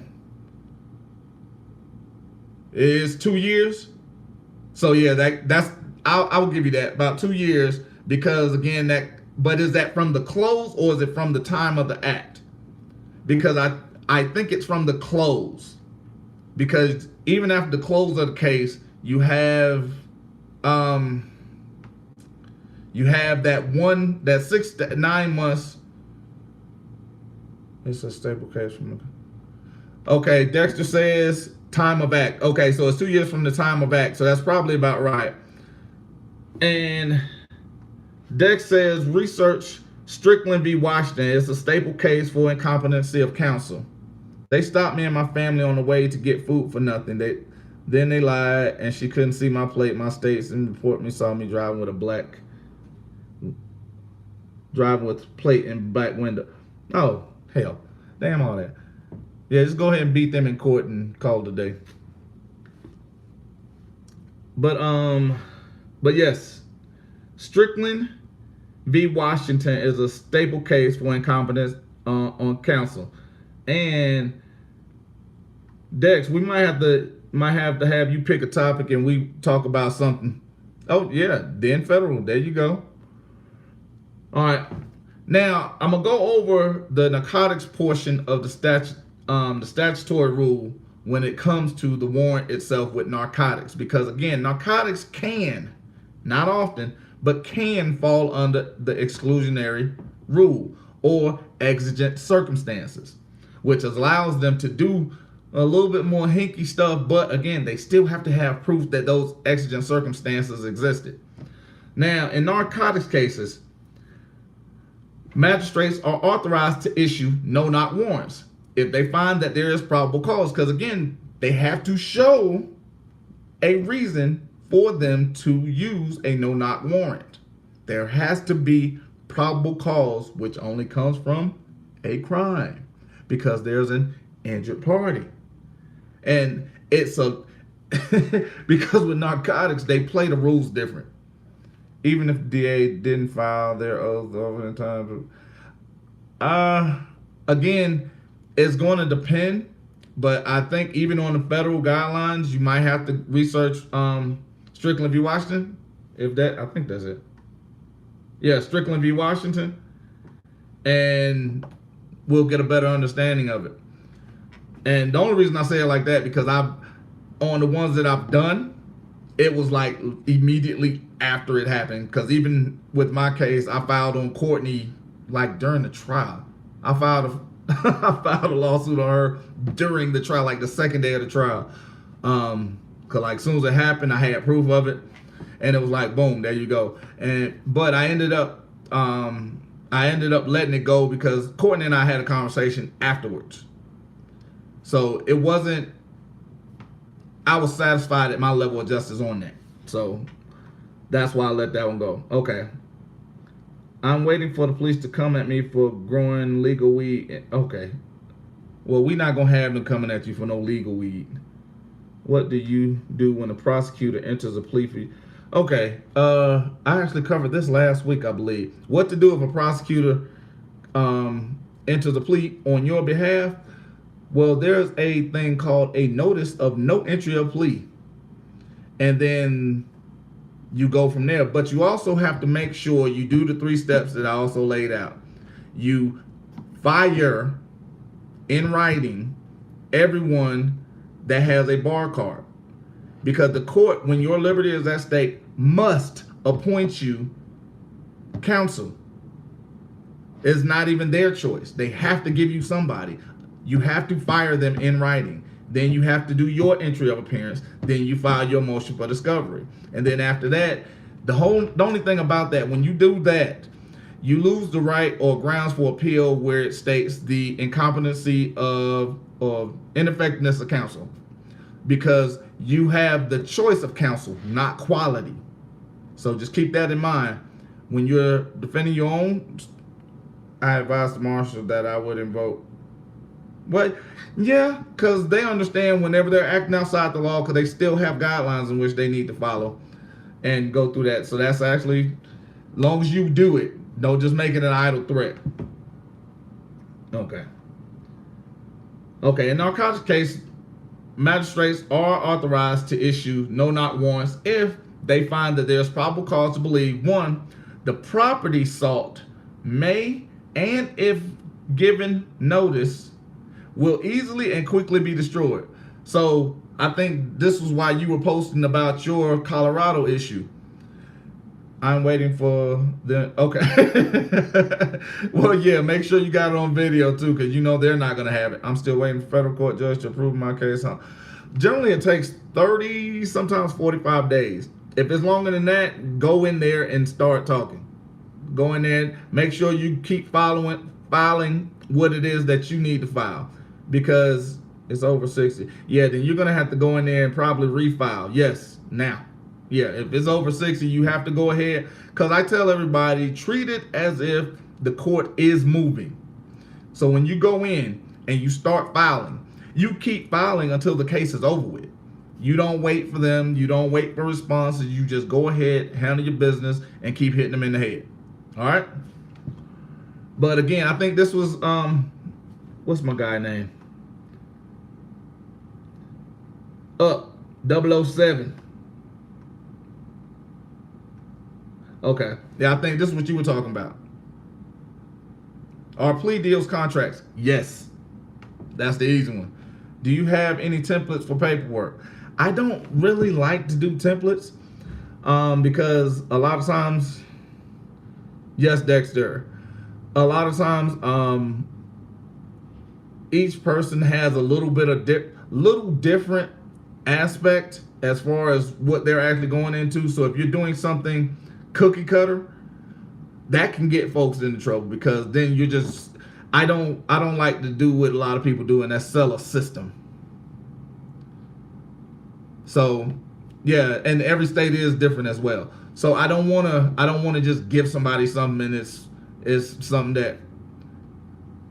It is 2 years. So yeah, that's I'll give you that, about 2 years, because again, but is that from the close or is it from the time of the act? Because I think it's from the close, because even after the close of the case, you have that 6 to 9 months. It's a staple case from. Okay, Dexter says time of act. Okay, so it's 2 years from the time of act, so that's probably about right. And Dex says research Strickland v. Washington. It's a staple case for incompetency of counsel. They stopped me and my family on the way to get food for nothing. Then they lied, and she couldn't see my plate, my states, and report me saw me driving with plate in back window. Oh, hell. Damn all that. Yeah, just go ahead and beat them in court and call it a day. But yes, Strickland v. Washington is a staple case for incompetence on counsel. And Dex, we might have to have you pick a topic and we talk about something. Oh yeah, then federal. There you go. All right. Now I'm gonna go over the narcotics portion of the statutory rule when it comes to the warrant itself with narcotics, because again, narcotics can, not often, but can fall under the exclusionary rule or exigent circumstances, which allows them to do a little bit more hinky stuff, but again, they still have to have proof that those exigent circumstances existed. Now, in narcotics cases, magistrates are authorized to issue no-knock warrants if they find that there is probable cause, because again, they have to show a reason for them to use a no-knock warrant. There has to be probable cause, which only comes from a crime, because there's an injured party. And it's because with narcotics, they play the rules different. Even if the DA didn't file their oath over the time. Again, it's going to depend, but I think even on the federal guidelines, you might have to research Strickland v. Washington. I think that's it. Yeah, Strickland v. Washington, and we'll get a better understanding of it. And the only reason I say it like that, because on the ones that I've done, it was like immediately after it happened. Because even with my case, I filed on Courtney like during the trial. I filed a lawsuit on her during the trial, like the second day of the trial. Cause like as soon as it happened, I had proof of it, and it was like boom, there you go. But I ended up letting it go because Courtney and I had a conversation afterwards. So it wasn't. I was satisfied at my level of justice on that. So that's why I let that one go. Okay. I'm waiting for the police to come at me for growing legal weed. Okay. Well, we're not going to have them coming at you for no legal weed. What do you do when a prosecutor enters a plea for you? Okay. I actually covered this last week, I believe. What to do if a prosecutor enters a plea on your behalf? Well, there's a thing called a notice of no entry of plea. And then you go from there. But you also have to make sure you do the 3 steps that I also laid out. You fire in writing everyone that has a bar card, because the court, when your liberty is at stake, must appoint you counsel. It's not even their choice. They have to give you somebody. You have to fire them in writing. Then you have to do your entry of appearance. Then you file your motion for discovery. And then after that, the only thing about that, when you do that, you lose the right or grounds for appeal where it states the incompetency of ineffectiveness of counsel, because you have the choice of counsel, not quality. So just keep that in mind when you're defending your own. I advise the marshal that I would invoke. What? Yeah, because they understand whenever they're acting outside the law, because they still have guidelines in which they need to follow and go through that. So that's actually, as long as you do it, don't just make it an idle threat. Okay. Okay, in narcotics case, magistrates are authorized to issue no-knock warrants if they find that there's probable cause to believe, 1, the property sought may, and if given notice, will easily and quickly be destroyed. So I think this was why you were posting about your Colorado issue. I'm waiting for the, okay. Well, yeah, make sure you got it on video too, because you know they're not going to have it. I'm still waiting for federal court judge to approve my case. Generally, it takes 30, sometimes 45 days. If it's longer than that, go in there and start talking. Go in there, make sure you keep filing what it is that you need to file, because it's over 60. Yeah, then you're going to have to go in there and probably refile. Yes, now. Yeah, if it's over 60, you have to go ahead, because I tell everybody, treat it as if the court is moving. So when you go in and you start filing, you keep filing until the case is over with. You don't wait for them. You don't wait for responses. You just go ahead, handle your business, and keep hitting them in the head. All right? But again, I think this was, what's my guy name? 007. Okay. Yeah, I think this is what you were talking about. Are plea deals contracts? Yes. That's the easy one. Do you have any templates for paperwork? I don't really like to do templates because a lot of times, yes, Dexter, a lot of times each person has a little bit of little different aspect as far as what they're actually going into. So if you're doing something cookie cutter, that can get folks into trouble, because then you're just, I don't like to do what a lot of people do, and that's sell a system. So yeah, and every state is different as well. So I don't want to just give somebody something and it's something that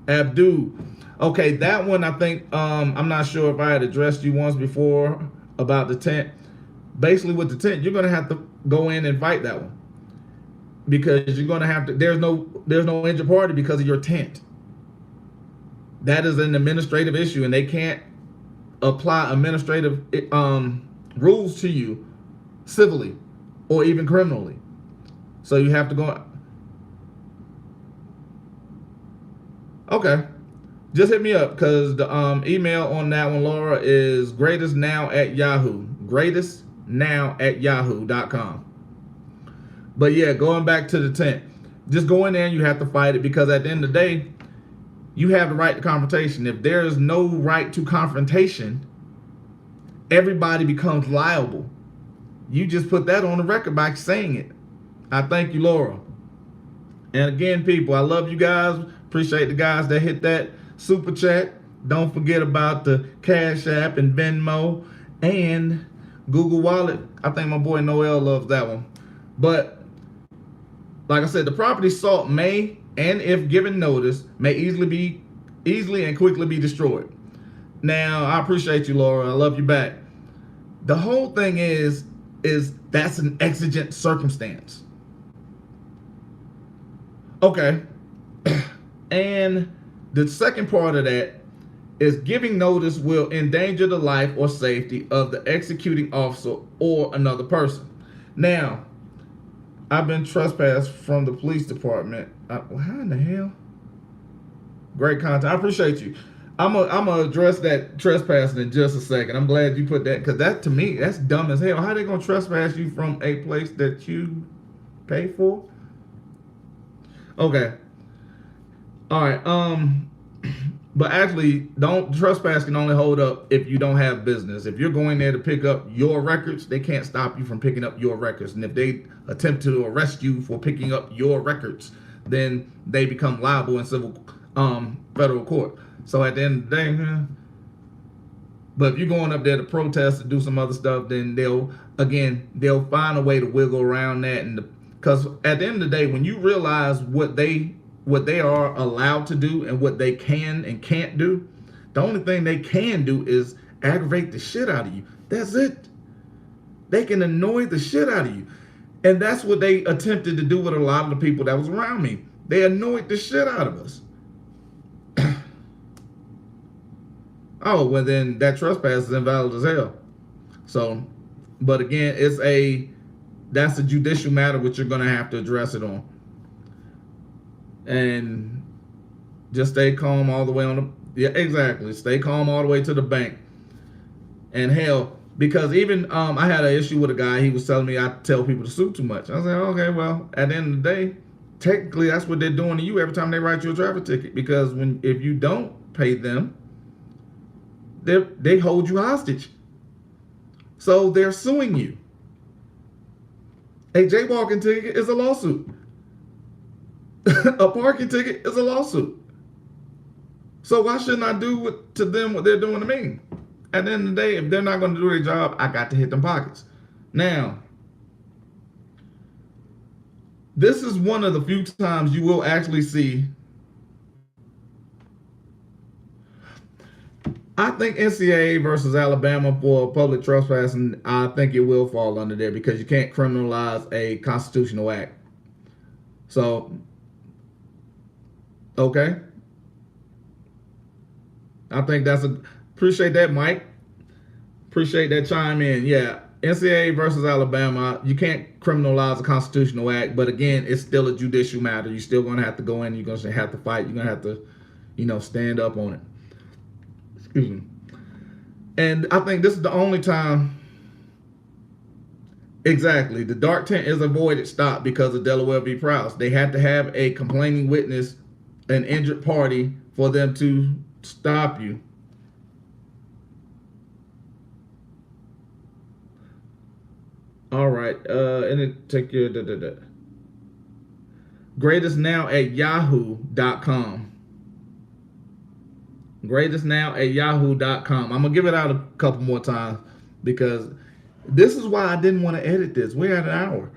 Abdu. Okay, that one I think I'm not sure if I had addressed you once before about the tent. Basically with the tent, you're going to have to go in and fight that one, because you're going to have to, there's no injured party because of your tent. That is an administrative issue, and they can't apply administrative rules to you civilly or even criminally. So you have to go. Okay, just hit me up, because the email on that one, Laura, is greatestnow@yahoo. greatestnow@yahoo.com. But yeah, going back to the tent, just go in there and you have to fight it, because at the end of the day, you have the right to confrontation. If there is no right to confrontation, everybody becomes liable. You just put that on the record by saying it. I thank you, Laura. And again, people, I love you guys. Appreciate the guys that hit that super chat. Don't forget about the Cash App and Venmo and Google Wallet. I think my boy Noel loves that one. But like I said, the property sought may, and if given notice, may easily and quickly be destroyed. Now, I appreciate you, Laura. I love you back. The whole thing is that's an exigent circumstance. Okay. And the second part of that is giving notice will endanger the life or safety of the executing officer or another person. Now, I've been trespassed from the police department. How in the hell? Great content. I appreciate you. I'm gonna address that trespassing in just a second. I'm glad you put that, because that, to me, that's dumb as hell. How are they gonna trespass you from a place that you pay for? Okay. All right. But actually, don't trespass can only hold up if you don't have business. If you're going there to pick up your records, they can't stop you from picking up your records. And if they attempt to arrest you for picking up your records, then they become liable in civil federal court. So at the end of the day, but if you're going up there to protest and do some other stuff, then they'll find a way to wiggle around that. And because at the end of the day, when you realize what they are allowed to do and what they can and can't do, the only thing they can do is aggravate the shit out of you. That's it. They can annoy the shit out of you. And that's what they attempted to do with a lot of the people that was around me. They annoyed the shit out of us. Oh, well then that trespass is invalid as hell. So, but again, that's a judicial matter which you're gonna have to address it on. And just stay calm all the way stay calm all the way to the bank. And hell, because even I had an issue with a guy. He was telling me I tell people to sue too much. I was like, okay, well, at the end of the day, technically that's what they're doing to you every time they write you a traffic ticket. Because if you don't pay them, they hold you hostage. So they're suing you. A jaywalking ticket is a lawsuit. A parking ticket is a lawsuit. So why shouldn't I do to them what they're doing to me? At the end of the day, if they're not going to do their job, I got to hit them pockets. Now, this is one of the few times you will actually see. I think NCAA versus Alabama for public trespassing, I think it will fall under there because you can't criminalize a constitutional act. So, okay. I think appreciate that, Mike. Appreciate that chime in. Yeah, NCAA versus Alabama, you can't criminalize a constitutional act, but again, it's still a judicial matter. You're still going to have to go in. You're going to have to fight. You're going to have to, stand up on it. Excuse me. And I think this is the only time, exactly, the dark tent is avoided stop because of Delaware v. Prowse. They had to have a complaining witness, an injured party, for them to stop you. All right, and it take your greatestnow at yahoo.com. greatestnow at yahoo.com. I'm gonna give it out a couple more times because this is why I didn't want to edit this. We're at an hour.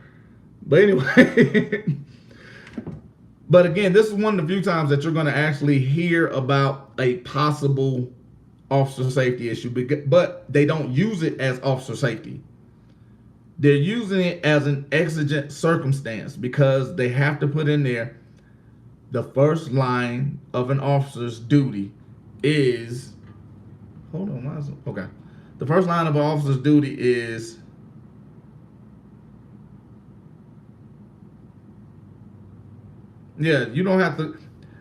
But anyway, but again, this is one of the few times that you're going to actually hear about a possible officer safety issue, but they don't use it as officer safety. They're using it as an exigent circumstance because they have to put in there the first line of an officer's duty is, hold on, okay. The first line of an officer's duty is you don't have to.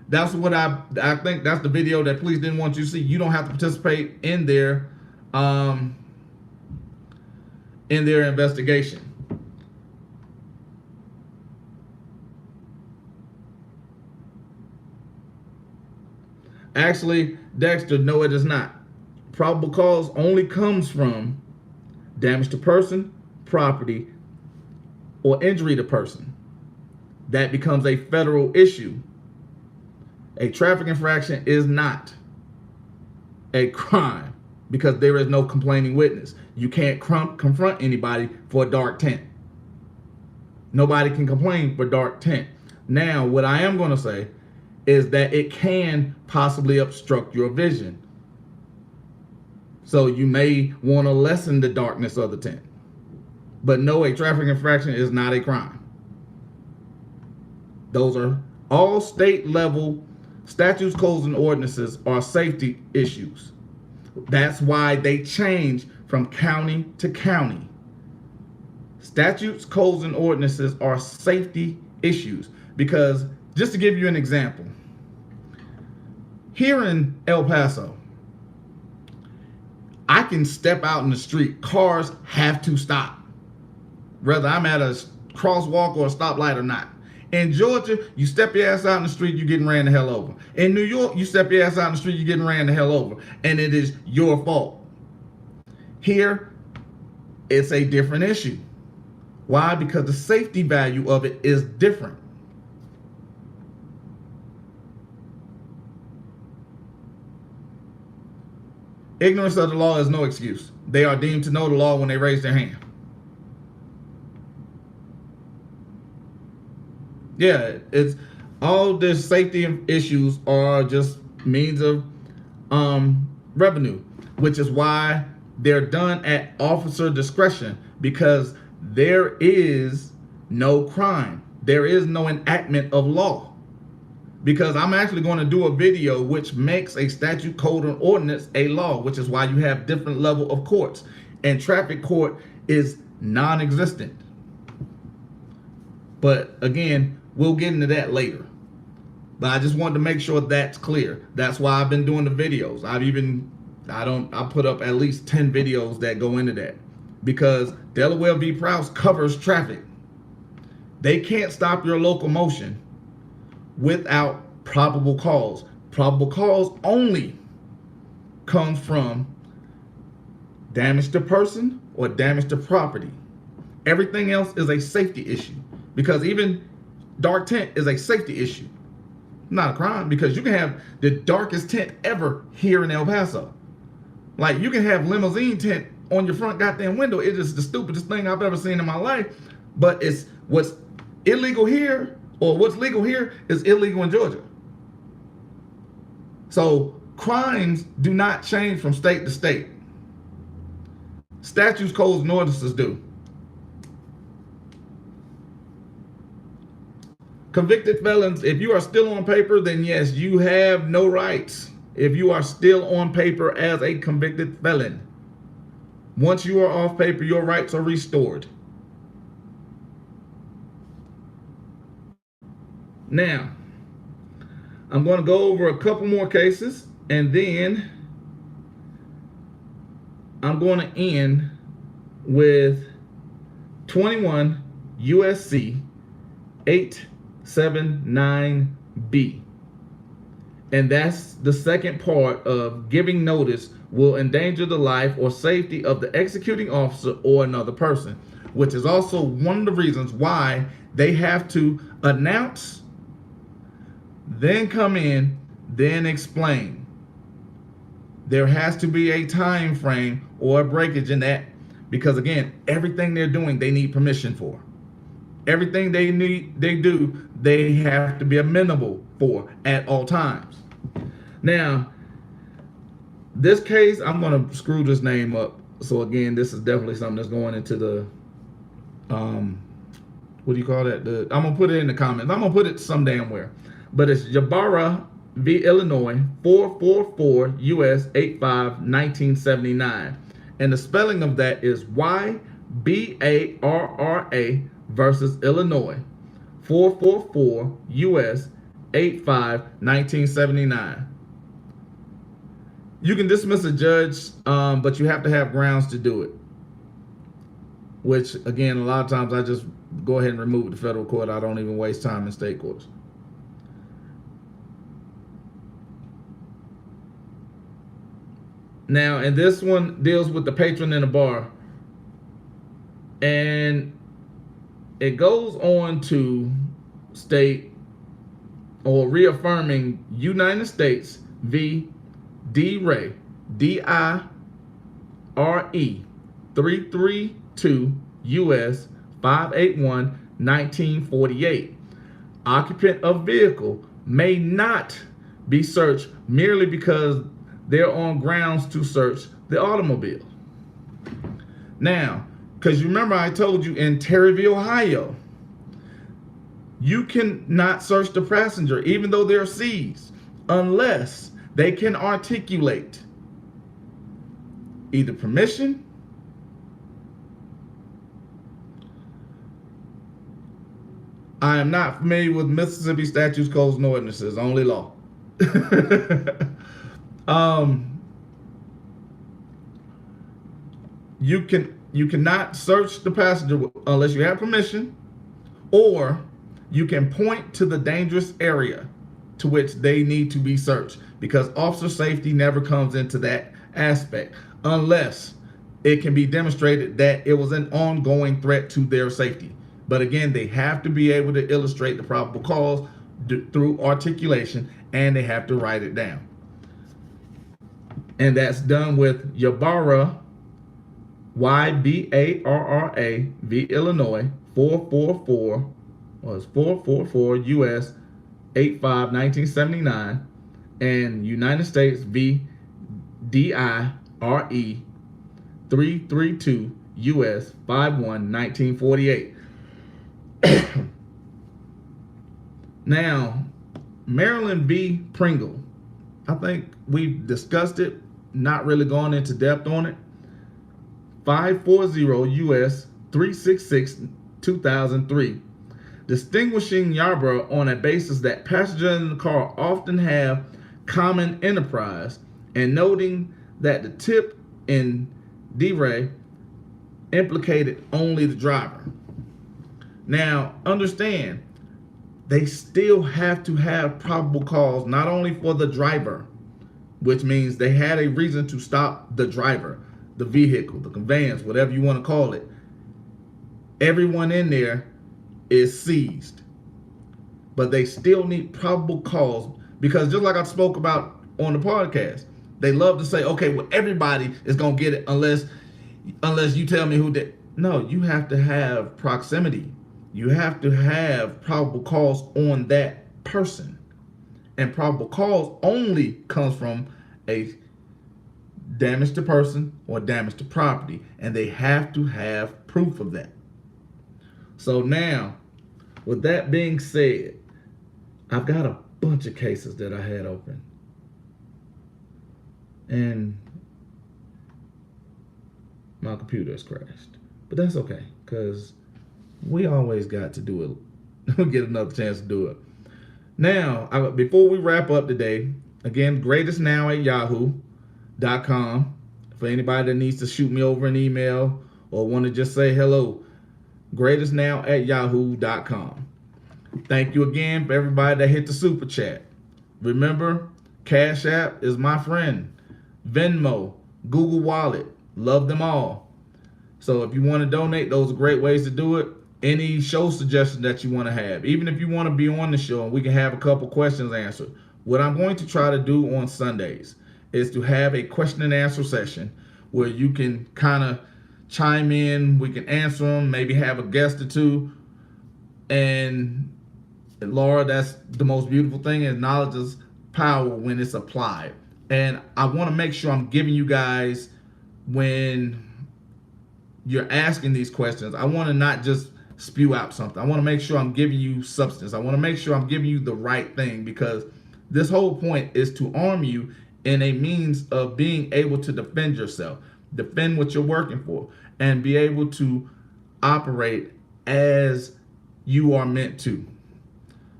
That's what I think that's the video that police didn't want you to see. You don't have to participate in their investigation. Actually, Dexter, no, it is not. Probable cause only comes from damage to person, property, or injury to person. That becomes a federal issue. A traffic infraction is not a crime because there is no complaining witness. You can't confront anybody for a dark tent. Nobody can complain for dark tent. Now, what I am going to say is that it can possibly obstruct your vision. So you may want to lessen the darkness of the tent. But no, a traffic infraction is not a crime. Those are all state level statutes, codes, and ordinances are safety issues. That's why they change from county to county. Statutes, codes, and ordinances are safety issues because, just to give you an example, here in El Paso, I can step out in the street. Cars have to stop, whether I'm at a crosswalk or a stoplight or not. In Georgia, you step your ass out in the street, you're getting ran the hell over. In New York, you step your ass out in the street, you're getting ran the hell over. And it is your fault. Here, it's a different issue. Why? Because the safety value of it is different. Ignorance of the law is no excuse. They are deemed to know the law when they raise their hand. Yeah, it's all this safety issues are just means of revenue, which is why they're done at officer discretion, because there is no crime. There is no enactment of law. Because I'm actually going to do a video which makes a statute, code, or ordinance a law, which is why you have different level of courts. And traffic court is non-existent. But again, we'll get into that later. But I just wanted to make sure that's clear. That's why I've been doing the videos. I put up at least 10 videos that go into that. Because Delaware v. Prowse covers traffic. They can't stop your locomotion without probable cause. Probable cause only comes from damage to person or damage to property. Everything else is a safety issue, because even dark tent is a safety issue, not a crime, because you can have the darkest tent ever here in El Paso. Like, you can have limousine tent on your front goddamn window. It is the stupidest thing I've ever seen in my life, but it's what's illegal here, or what's legal here, is illegal in Georgia. So crimes do not change from state to state. Statutes, codes, and ordinances do. Convicted felons, if you are still on paper, then yes, you have no rights. If you are still on paper as a convicted felon, once you are off paper, your rights are restored. Now, I'm going to go over a couple more cases, and then I'm going to end with 21 USC 879B. And that's the second part of giving notice will endanger the life or safety of the executing officer or another person, which is also one of the reasons why they have to announce, then come in, then explain. There has to be a time frame or a breakage in that, because again, everything they're doing, they need permission for. Everything they do, they have to be amenable for at all times. Now, this case, I'm going to screw this name up. So again, this is definitely something that's going into the, what do you call that? I'm going to put it in the comments. I'm going to put it some damn where. But it's Jabara v. Illinois, 444 U.S. 85, 1979. And the spelling of that is YBARRA versus Illinois, 444 U.S. 85, 1979. You can dismiss a judge, but you have to have grounds to do it. Which, again, a lot of times I just go ahead and remove the federal court. I don't even waste time in state courts. Now, and this one deals with the patron in a bar. And it goes on to state, or reaffirming, United States v. D. Ray, DIRE 332 U.S. 581, 1948. Occupant of vehicle may not be searched merely because they're on grounds to search the automobile. Now, because you remember I told you in Terryville, Ohio, you cannot search the passenger even though they're seized unless they can articulate either permission I am not familiar with Mississippi statutes, codes, and ordinances. Only law. You cannot search the passenger unless you have permission, or you can point to the dangerous area to which they need to be searched, because officer safety never comes into that aspect unless it can be demonstrated that it was an ongoing threat to their safety. But again, they have to be able to illustrate the probable cause through articulation, and they have to write it down. And that's done with Ybarra, Ybarra, v. Illinois, 444 U.S. 85 1979, and United States v. DIRE 332 U.S. 51 1948. Now, Maryland v. Pringle, I think we've discussed it, not really gone into depth on it. 540 U.S. 366 2003. Distinguishing Yarborough on a basis that passengers in the car often have common enterprise, and noting that the tip in DRA implicated only the driver. Now, understand, they still have to have probable cause, not only for the driver, which means they had a reason to stop the driver, the vehicle, the conveyance, whatever you want to call it. Everyone in there is seized, but they still need probable cause, because just like I spoke about on the podcast, they love to say, okay, well, everybody is going to get it unless you tell me who did. No, you have to have proximity. You have to have probable cause on that person. And probable cause only comes from a damage to person or damage to property. And they have to have proof of that. So now, with that being said, I've got a bunch of cases that I had open. And my computer has crashed. But that's okay, because we always got to do it. We'll get another chance to do it. Now, before we wrap up today, again, greatestnow@yahoo.com. For anybody that needs to shoot me over an email or want to just say hello, greatestnow@yahoo.com. Thank you again for everybody that hit the super chat. Remember, Cash App is my friend. Venmo, Google Wallet, love them all. So if you want to donate, those are great ways to do it. Any show suggestions that you want to have, even if you want to be on the show and we can have a couple questions answered. What I'm going to try to do on Sundays is to have a question and answer session where you can kind of chime in, we can answer them, maybe have a guest or two. And Laura, that's the most beautiful thing, is knowledge is power when it's applied. And I want to make sure I'm giving you guys, when you're asking these questions, I want to not just spew out something. I want to make sure I'm giving you substance. I want to make sure I'm giving you the right thing, because this whole point is to arm you in a means of being able to defend yourself, defend what you're working for, and be able to operate as you are meant to.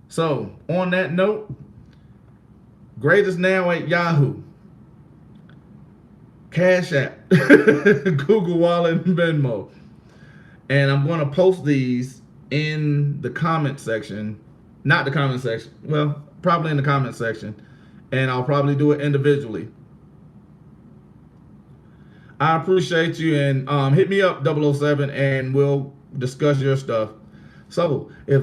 So on that note, greatestnow@yahoo, Cash App, Google Wallet, and Venmo. And I'm going to post these in the comment section. Not the comment section. Well, probably in the comment section. And I'll probably do it individually. I appreciate you. And hit me up, 007, and we'll discuss your stuff. So if